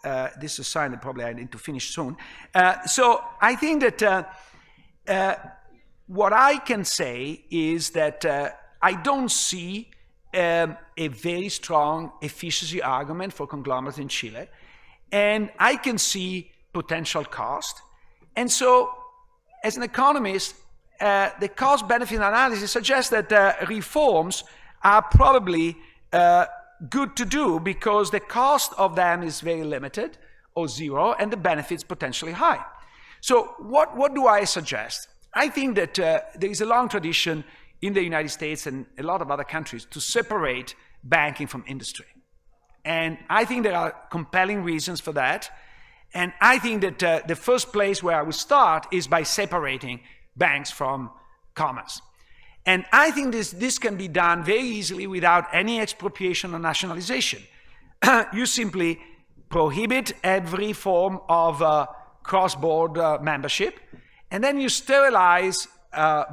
this is a sign that probably I need to finish soon. So I think that what I can say is that I don't see a very strong efficiency argument for conglomerates in Chile, and I can see potential cost. And so, as an economist, the cost-benefit analysis suggests that reforms are probably good to do because the cost of them is very limited or zero, and the benefits potentially high. So, what do I suggest? I think that there is a long tradition in the United States and a lot of other countries to separate banking from industry. And I think there are compelling reasons for that. And I think that the first place where I would start is by separating banks from commerce. And I think this can be done very easily without any expropriation or nationalization. You simply prohibit every form of cross-border membership, and then you sterilize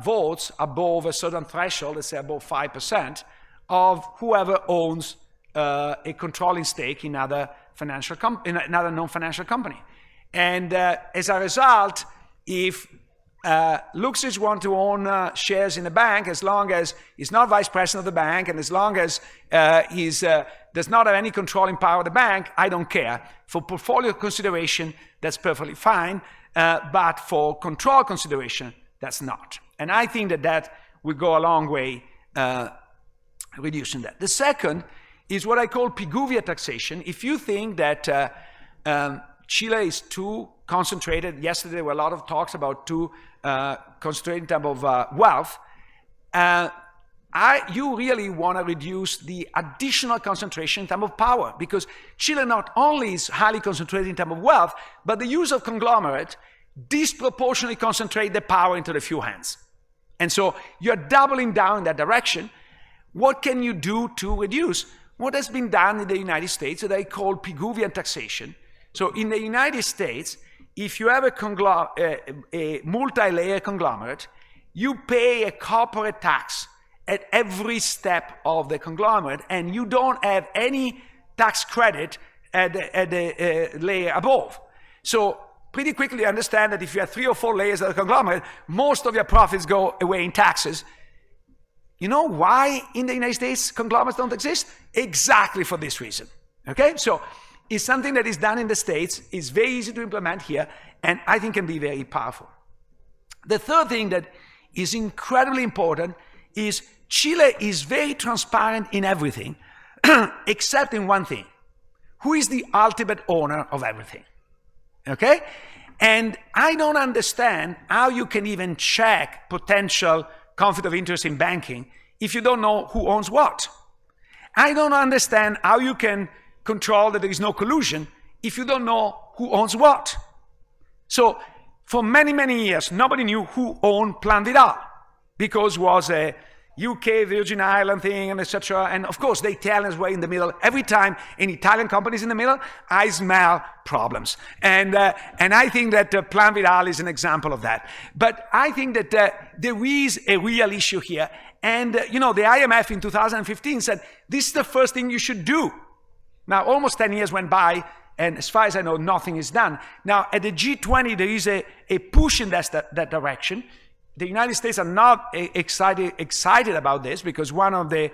votes above a certain threshold, let's say above 5%, of whoever owns a controlling stake in another non-financial company. And as a result, if Luxich want to own shares in a bank, as long as he's not vice president of the bank, and as long as he does not have any controlling power of the bank, I don't care. For portfolio consideration, that's perfectly fine, but for control consideration, that's not. And I think that will go a long way reducing that. The second is what I call Piguvia taxation. If you think that Chile is too concentrated, yesterday there were a lot of talks about too concentrated in terms of wealth, you really want to reduce the additional concentration in terms of power, because Chile not only is highly concentrated in terms of wealth, but the use of conglomerate disproportionately concentrate the power into the few hands. And so you're doubling down in that direction. What can you do to reduce? What has been done in the United States that I call Piguvian taxation. So in the United States, if you have a multi-layer conglomerate, you pay a corporate tax at every step of the conglomerate, and you don't have any tax credit at the layer above. So pretty quickly understand that if you have 3 or 4 layers of a conglomerate, most of your profits go away in taxes. You know why in the United States conglomerates don't exist? Exactly for this reason. Okay? So it's something that is done in the States, is very easy to implement here, and I think can be very powerful. The third thing that is incredibly important is Chile is very transparent in everything, except in one thing. Who is the ultimate owner of everything? Okay? And I don't understand how you can even check potential conflict of interest in banking if you don't know who owns what. I don't understand how you can control that there is no collusion if you don't know who owns what. So for many, many years, nobody knew who owned Plan Vidal because it was a UK, Virgin Island thing, and etc. And of course, the Italians were in the middle. Every time an Italian company is in the middle, I smell problems. And I think that Plan Vidal is an example of that. But I think that there is a real issue here. And the IMF in 2015 said, this is the first thing you should do. Now, almost 10 years went by, and as far as I know, nothing is done. Now, at the G20, there is a push in that direction. The United States are not excited about this because one of the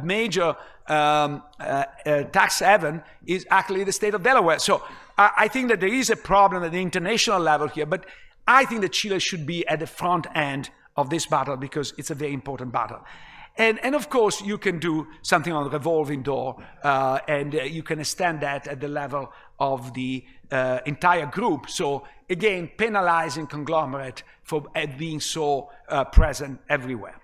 major tax haven is actually the state of Delaware. So I think that there is a problem at the international level here, but I think that Chile should be at the front end of this battle because it's a very important battle. And of course, you can do something on the revolving door, and you can extend that at the level of the entire group. So again, penalizing conglomerate for being so present everywhere.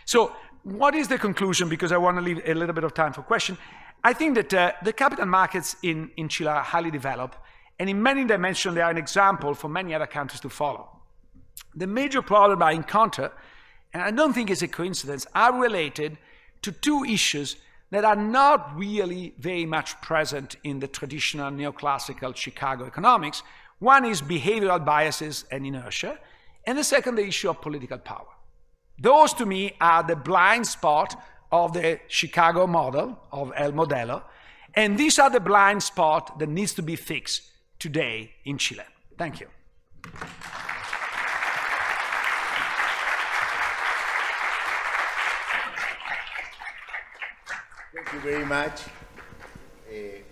So what is the conclusion? Because I want to leave a little bit of time for question. I think that the capital markets in Chile are highly developed, and in many dimensions, they are an example for many other countries to follow. The major problem I encounter, and I don't think it's a coincidence, are related to 2 issues that are not really very much present in the traditional neoclassical Chicago economics. One is behavioral biases and inertia, and the second, the issue of political power. Those, to me, are the blind spot of the Chicago model, of El Modelo, and these are the blind spot that needs to be fixed today in Chile. Thank you.
Thank you very much. I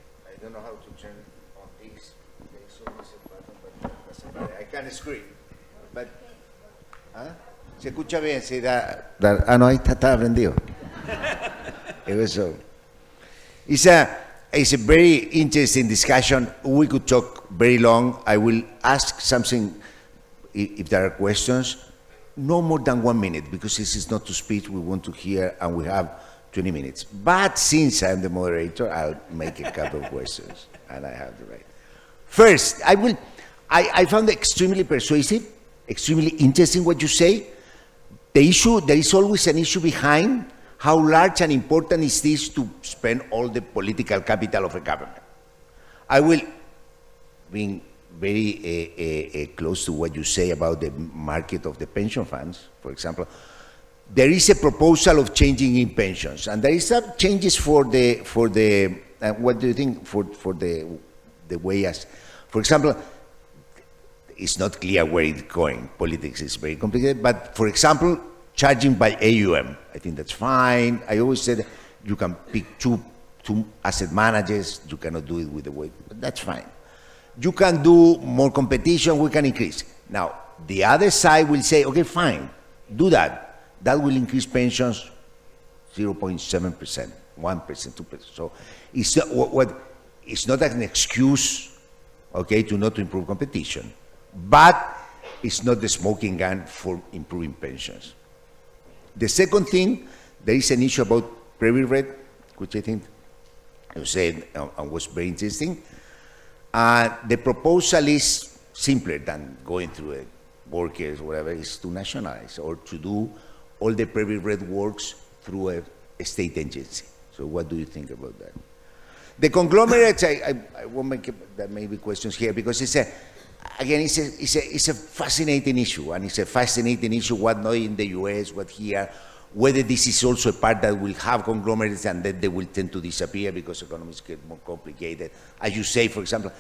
don't know how to turn on this. There's always a button, but it doesn't matter. I can't scream. But, se escucha bien, sí, no, ahí está prendido. It was so. It's a very interesting discussion. We could talk very long. I will ask something if there are questions. No more than 1 minute, because this is not to speech. We want to hear, and we have 20 minutes. But since I'm the moderator, I'll make a couple of questions, and I have the right. First, I found it extremely persuasive, extremely interesting what you say. The issue, there is always an issue behind how large and important is this to spend all the political capital of a government. I will be very close to what you say about the market of the pension funds, for example. There is a proposal of changing in pensions, and there is some changes for the what do you think for the way as, for example, it's not clear where it's going. Politics is very complicated, but for example, charging by AUM, I think that's fine. I always said you can pick two asset managers. You cannot do it with the way, but that's fine. You can do more competition. We can increase. Now, the other side will say, okay, fine, do that. That will increase pensions 0.7%, 1%, 2%. So it's not an excuse, okay, to not improve competition, but it's not the smoking gun for improving pensions. The second thing, there is an issue about Previ-Red, which I think you said was very interesting. The proposal is simpler than going through it. Workers, whatever, is to nationalize or to do all the Previ-Red works through a state agency. So what do you think about that? The conglomerates, I won't make that maybe questions here, because it's a fascinating issue, and it's a fascinating issue what not in the US, what here, whether this is also a part that will have conglomerates and then they will tend to disappear because economies get more complicated. As you say, for example,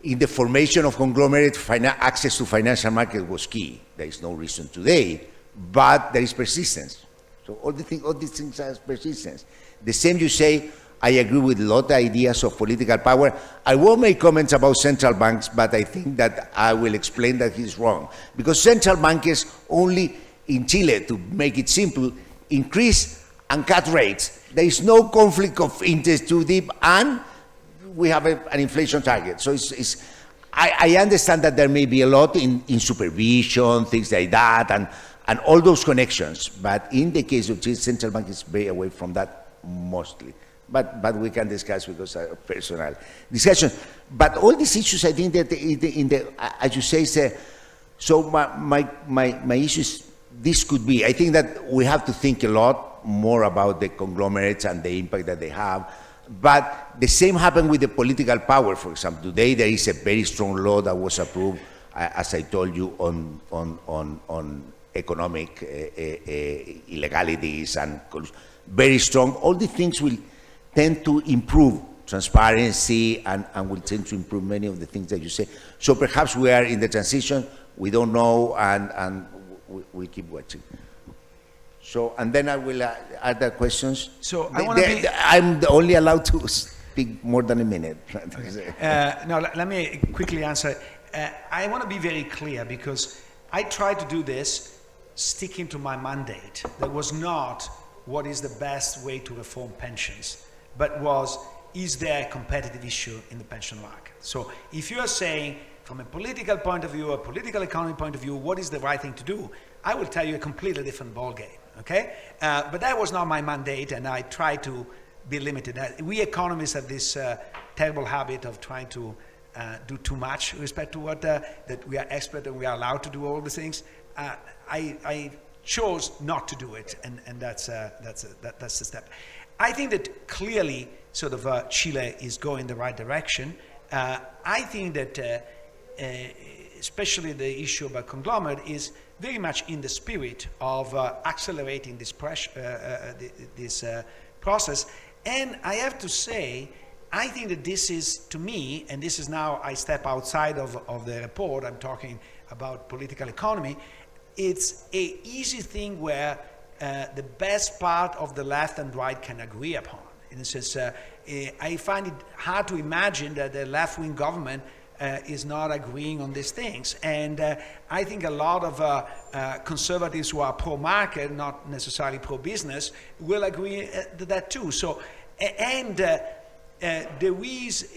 in the formation of conglomerate, access to financial market was key. There is no reason today, but there is persistence. So all these things have persistence. The same you say, I agree with a lot of ideas of political power. I won't make comments about central banks, but I think that I will explain that he's wrong. Because central bankers only in Chile, to make it simple, increase and cut rates. There is no conflict of interest too deep, and we have an inflation target. So I understand that there may be a lot in supervision, things like that, and all those connections. But in the case of Chile, central bank is very away from that mostly. But we can discuss because of personal discussion. But all these issues, I think that as you say, so my issues, this could be, I think that we have to think a lot more about the conglomerates and the impact that they have. But the same happened with the political power, for example. Today there is a very strong law that was approved, as I told you, on economic illegalities and very strong. All the things will tend to improve transparency and will tend to improve many of the things that you say. So perhaps we are in the transition, we don't know, and we'll keep watching. So, and then I will add the questions.
So I want to be...
I'm only allowed to speak more than a minute.
No, let me quickly answer. I want to be very clear because I tried to do this sticking to my mandate. That was not what is the best way to reform pensions, but was, is there a competitive issue in the pension market? So if you are saying from a political point of view, a political economy point of view, what is the right thing to do? I will tell you a completely different ballgame, okay? But that was not my mandate, and I try to be limited. We economists have this terrible habit of trying to do too much with respect to what, that we are expert and we are allowed to do all the things. I chose not to do it, and that's the step. I think that clearly sort of Chile is going the right direction. I think that especially the issue about conglomerate is very much in the spirit of accelerating this process. And I have to say, I think that this is, to me, and this is now I step outside of the report, I'm talking about political economy, it's an easy thing where the best part of the left and right can agree upon. In a sense, I find it hard to imagine that the left-wing government is not agreeing on these things. And I think a lot of conservatives who are pro-market, not necessarily pro-business, will agree to that too. So, and there is,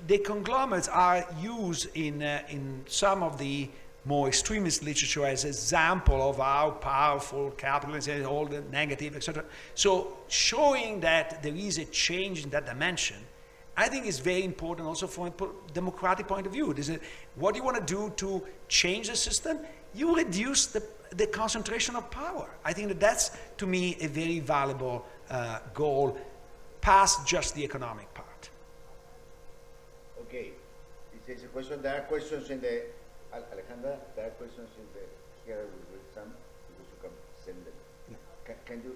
the conglomerates are used in some of the more extremist literature as an example of how powerful capitalism is, all the negative, etc. So showing that there is a change in that dimension, I think is very important also from a democratic point of view. What do you want to do to change the system? You reduce the concentration of power. I think that that's, to me, a very valuable goal past just the economic part.
Okay, this is a question. There are questions in the, Alejandra, there are questions in the, here I will read some, because you can send them. Yeah. Can you?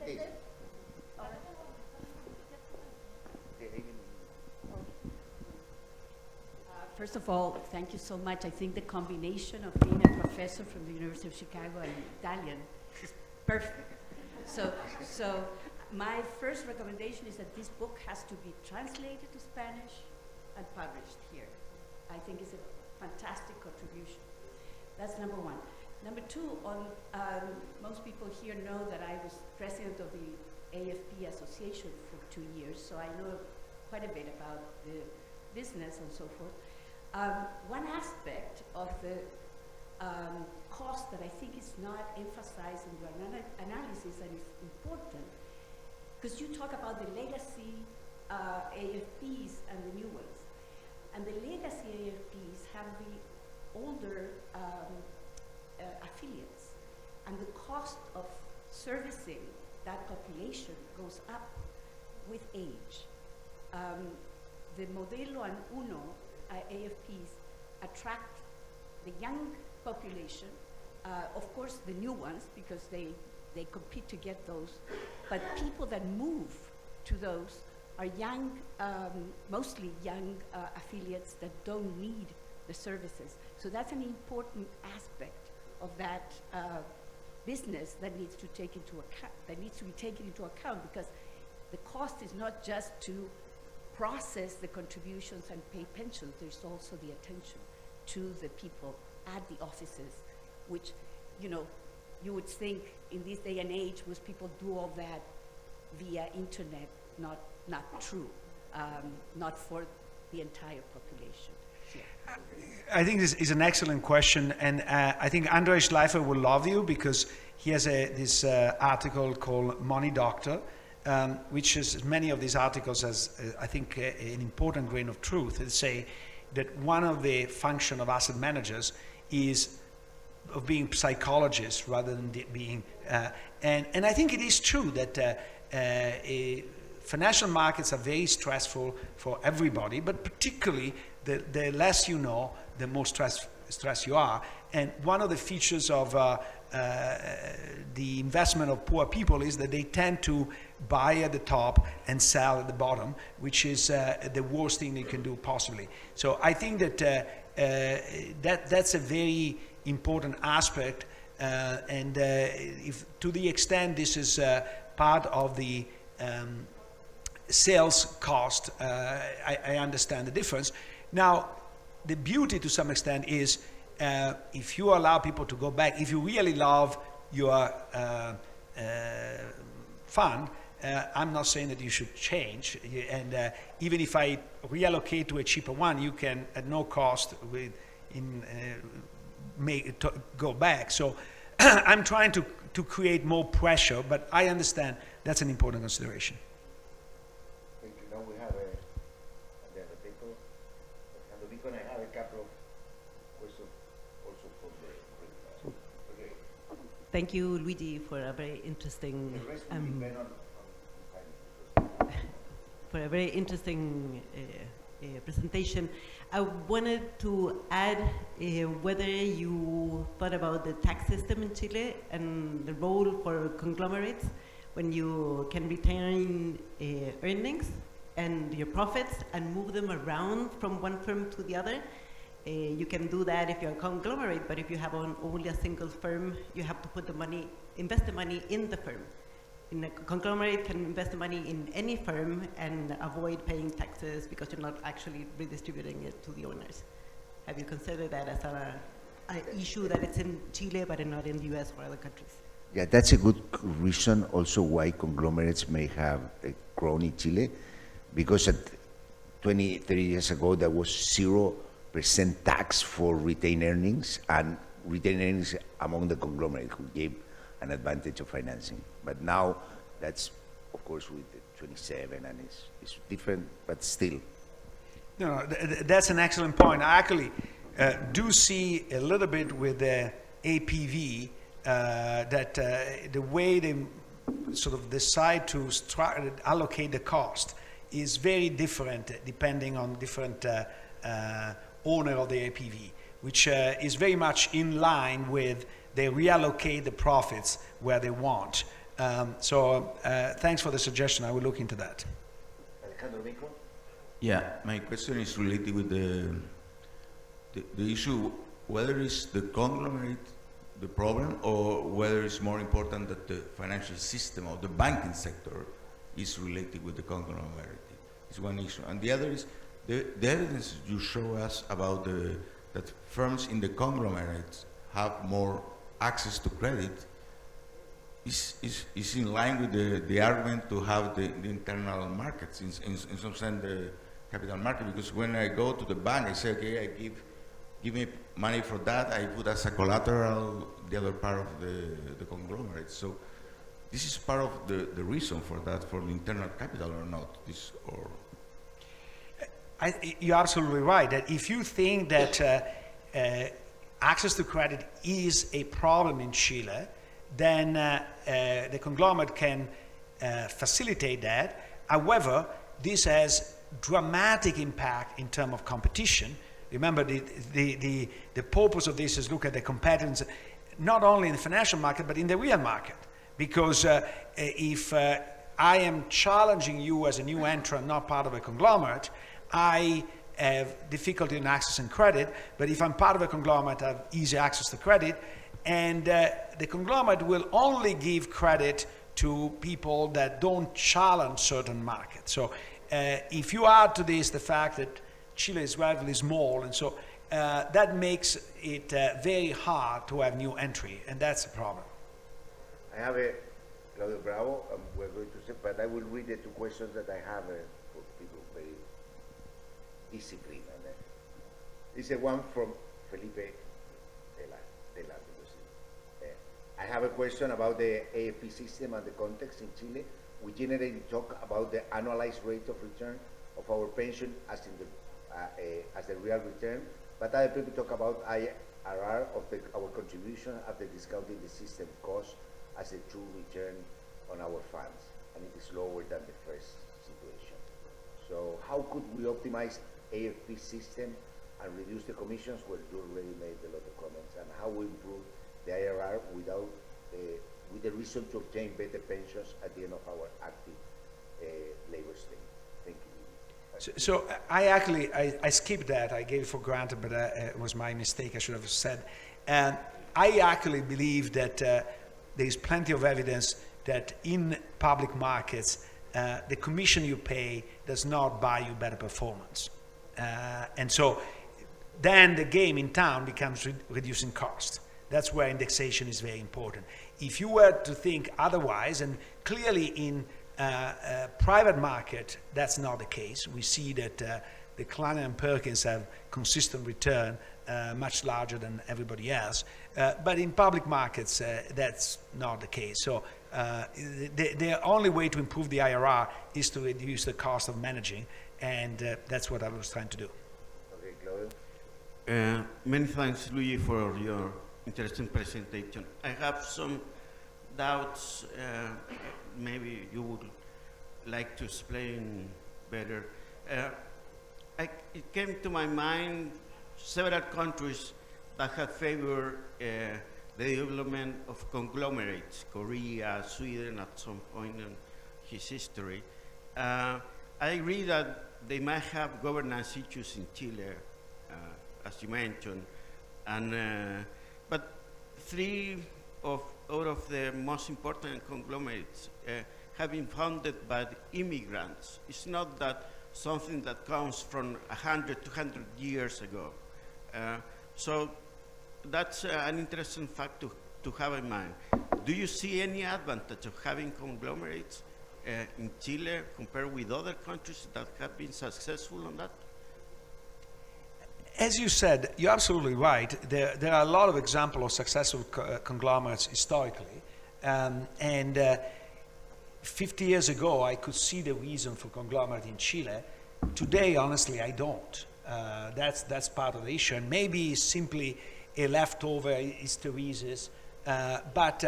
Please.
First of all, thank you so much. I think the combination of being a professor from the University of Chicago and Italian is perfect. So my first recommendation is that this book has to be translated to Spanish and published here. I think it's a fantastic contribution. That's number one. Number two, most people here know that I was president of the AFP Association for 2 years, so I know quite a bit about the business and so forth. One aspect of the cost that I think is not emphasized in your analysis and is important, because you talk about the legacy AFPs and the new ones. And the legacy AFPs have the older affiliates, and the cost of servicing that population goes up with age. The Modelo and Uno AFPs attract the young population, of course the new ones, because they compete to get those, but people that move to those are young, mostly young affiliates that don't need the services. So that's an important aspect of that business that needs to take into account, that needs to be taken into account, because the cost is not just to process the contributions and pay pensions, there's also the attention to the people at the offices, which, you know, you would think in this day and age, most people do all that via internet, not true, not for the entire population. Yeah.
I think this is an excellent question, and I think Andrei Schleifer will love you, because he has this article called Money Doctor, which is, many of these articles has, I think, an important grain of truth. They say that one of the function of asset managers is of being psychologists rather than being, and I think it is true that financial markets are very stressful for everybody, but particularly the less you know, the more stressed you are. And one of the features of the investment of poor people is that they tend to buy at the top and sell at the bottom, which is the worst thing they can do possibly. So I think that that's a very important aspect, and if to the extent this is part of the sales cost, I understand the difference. Now, the beauty to some extent is if you allow people to go back, if you really love your fund, I'm not saying that you should change, and even if I reallocate to a cheaper one, you can at no cost go back. So I'm trying to create more pressure, but I understand that's an important consideration.
Thank you. Now we have the other people. And we're going to have a couple of questions also from the okay.
Thank you, Luigi, for a very interesting
The rest will depend on
for a very interesting presentation. I wanted to add whether you thought about the tax system in Chile and the role for conglomerates when you can retain earnings and your profits and move them around from one firm to the other. You can do that if you're a conglomerate, but if you have only a single firm, you have to put the money, invest the money in the firm. In a conglomerate can invest the money in any firm and avoid paying taxes because you're not actually redistributing it to the owners. Have you considered that as an issue that it's in Chile but not in the US or other countries?
Yeah, that's a good reason also why conglomerates may have grown in Chile, because at 20, 30 years ago there was 0% tax for retained earnings, and retained earnings among the conglomerate who gave an advantage of financing. But now that's, of course, with the 27, and it's different, but still.
No, that's an excellent point. I actually do see a little bit with the APV that the way they sort of decide to allocate the cost is very different depending on different owner of the APV, which is very much in line with they reallocate the profits where they want. So thanks for the suggestion. I will look into that.
Yeah, my question is related with the issue whether it's the conglomerate the problem or whether it's more important that the financial system or the banking sector is related with the conglomerate. It's one issue. And the other is the evidence you show us about that firms in the conglomerates have more access to credit is in line with the argument to have the internal markets, in some sense the capital market, because when I go to the bank, I say, okay, give me money for that, I put as a collateral the other part of the conglomerate. So this is part of the reason for that, for the internal capital or not?
You're absolutely right, that if you think that access to credit is a problem in Chile, then the conglomerate can facilitate that. However, this has dramatic impact in terms of competition. Remember, the purpose of this is look at the competitors, not only in the financial market, but in the real market. Because if I am challenging you as a new entrant, not part of a conglomerate, I have difficulty in accessing credit, but if I'm part of a conglomerate, I have easy access to credit, and the conglomerate will only give credit to people that don't challenge certain markets. So if you add to this the fact that Chile is relatively small, and so that makes it very hard to have new entry, and that's a problem.
I have a Claudio Bravo, we're going to say, but I will read the two questions that I have for people very easily. This is one from Felipe de la I have a question about the AFP system and the context in Chile. We generally talk about the annualized rate of return of our pension as in the as the real return, but other people talk about IRR of our contribution after discounting the system cost as a true return on our funds, and it is lower than the first situation. So how could we optimize AFP system and reduce the commissions? Well, you already made a lot of comments, and how we improve the IRR without with the reason to obtain better pensions at the end of our active labor stay. Thank you.
So I skipped that. I gave it for granted, but it was my mistake. I should have said. And I actually believe that there is plenty of evidence that in public markets, the commission you pay does not buy you better performance. And so then the game in town becomes reducing cost. That's where indexation is very important. If you were to think otherwise, and clearly in private market, that's not the case. We see that the Kleiner and Perkins have consistent return, much larger than everybody else. But in public markets, that's not the case. So the only way to improve the IRR is to reduce the cost of managing, and that's what I was trying to do.
Okay, Claudio.
Many thanks, Luigi, for your interesting presentation. I have some doubts. Maybe you would like to explain better. It came to my mind several countries that have favored the development of conglomerates, Korea, Sweden at some point in his history. I agree that they might have governance issues in Chile, as you mentioned, and but three out of the most important conglomerates have been founded by the immigrants. It's not that something that comes from 100, 200 years ago. So that's an interesting fact to have in mind. Do you see any advantage of having conglomerates in Chile compared with other countries that have been successful on that?
As you said, you're absolutely right. There are a lot of examples of successful conglomerates historically. And 50 years ago, I could see the reason for conglomerate in Chile. Today, honestly, I don't. That's part of the issue. And maybe simply a leftover hysteresis. But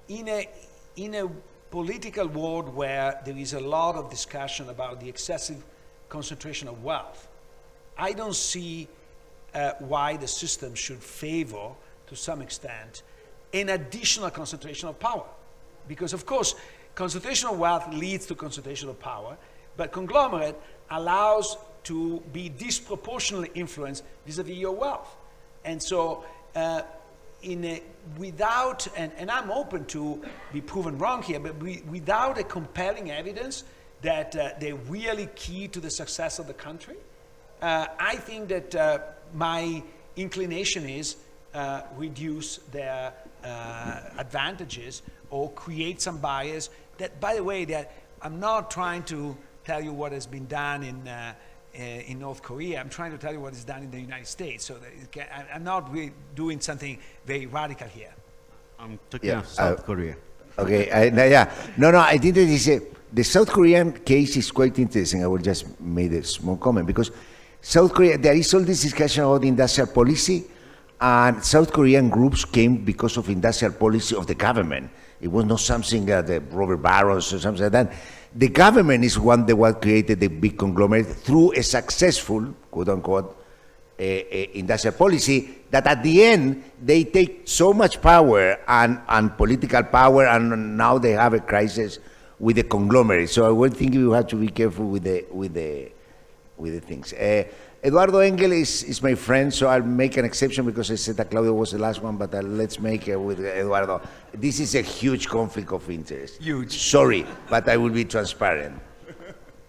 in a political world where there is a lot of discussion about the excessive concentration of wealth, I don't see why the system should favor, to some extent, an additional concentration of power. Because, of course, concentration of wealth leads to concentration of power, but conglomerate allows to be disproportionately influenced vis-a-vis your wealth. And so, without, and I'm open to be proven wrong here, but without a compelling evidence that they're really key to the success of the country, I think that my inclination is reduce their advantages or create some bias. That, by the way, that I'm not trying to tell you what has been done in North Korea. I'm trying to tell you what is done in the United States. So I'm not really doing something very radical here.
I'm talking of South Korea.
Okay, I think that the South Korean case is quite interesting. I will just make a small comment because South Korea, there is all this discussion about industrial policy, and South Korean groups came because of industrial policy of the government. It was not something the robber barons or something like that. The government is the one created the big conglomerate through a successful, quote unquote, industrial policy that at the end they take so much power and political power, and now they have a crisis with the conglomerate. So I would think you have to be careful with the things. Eduardo Engel is my friend, so I'll make an exception because I said that Claudio was the last one, but let's make it with Eduardo. This is a huge conflict of interest.
Huge.
Sorry, but I will be transparent.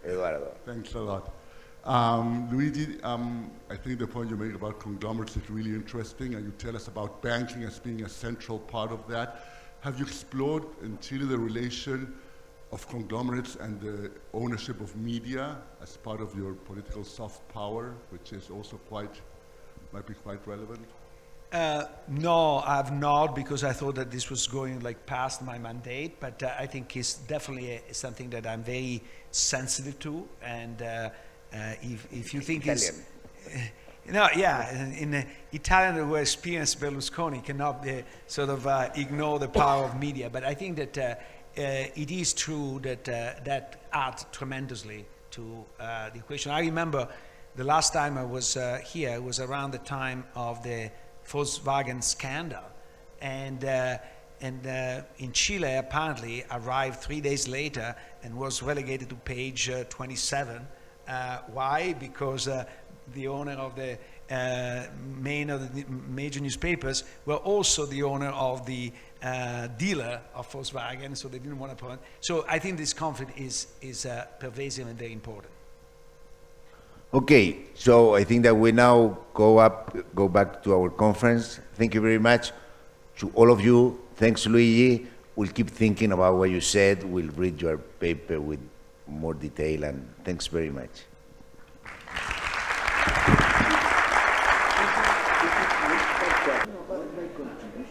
Eduardo.
Thanks a lot. Luigi, I think the point you made about conglomerates is really interesting, and you tell us about banking as being a central part of that. Have you explored in Chile the relation of conglomerates and the ownership of media as part of your political soft power, which is also might be quite relevant?
No, I've not, because I thought that this was going like past my mandate, but I think it's definitely something that I'm very sensitive to, and if you think
Italian.
In Italian who experienced Berlusconi cannot sort of ignore the power of media, but I think that it is true that that adds tremendously to the equation. I remember the last time I was here, it was around the time of the Volkswagen scandal, and in Chile apparently arrived 3 days later and was relegated to page 27. Why? Because the owner of the major newspapers were also the owner of the dealer of Volkswagen, so they didn't want to point. So I think this conflict is pervasive and very important.
Okay, so I think that we now go back to our conference. Thank you very much to all of you. Thanks, Luigi. We'll keep thinking about what you said. We'll read your paper with more detail, and thanks very much.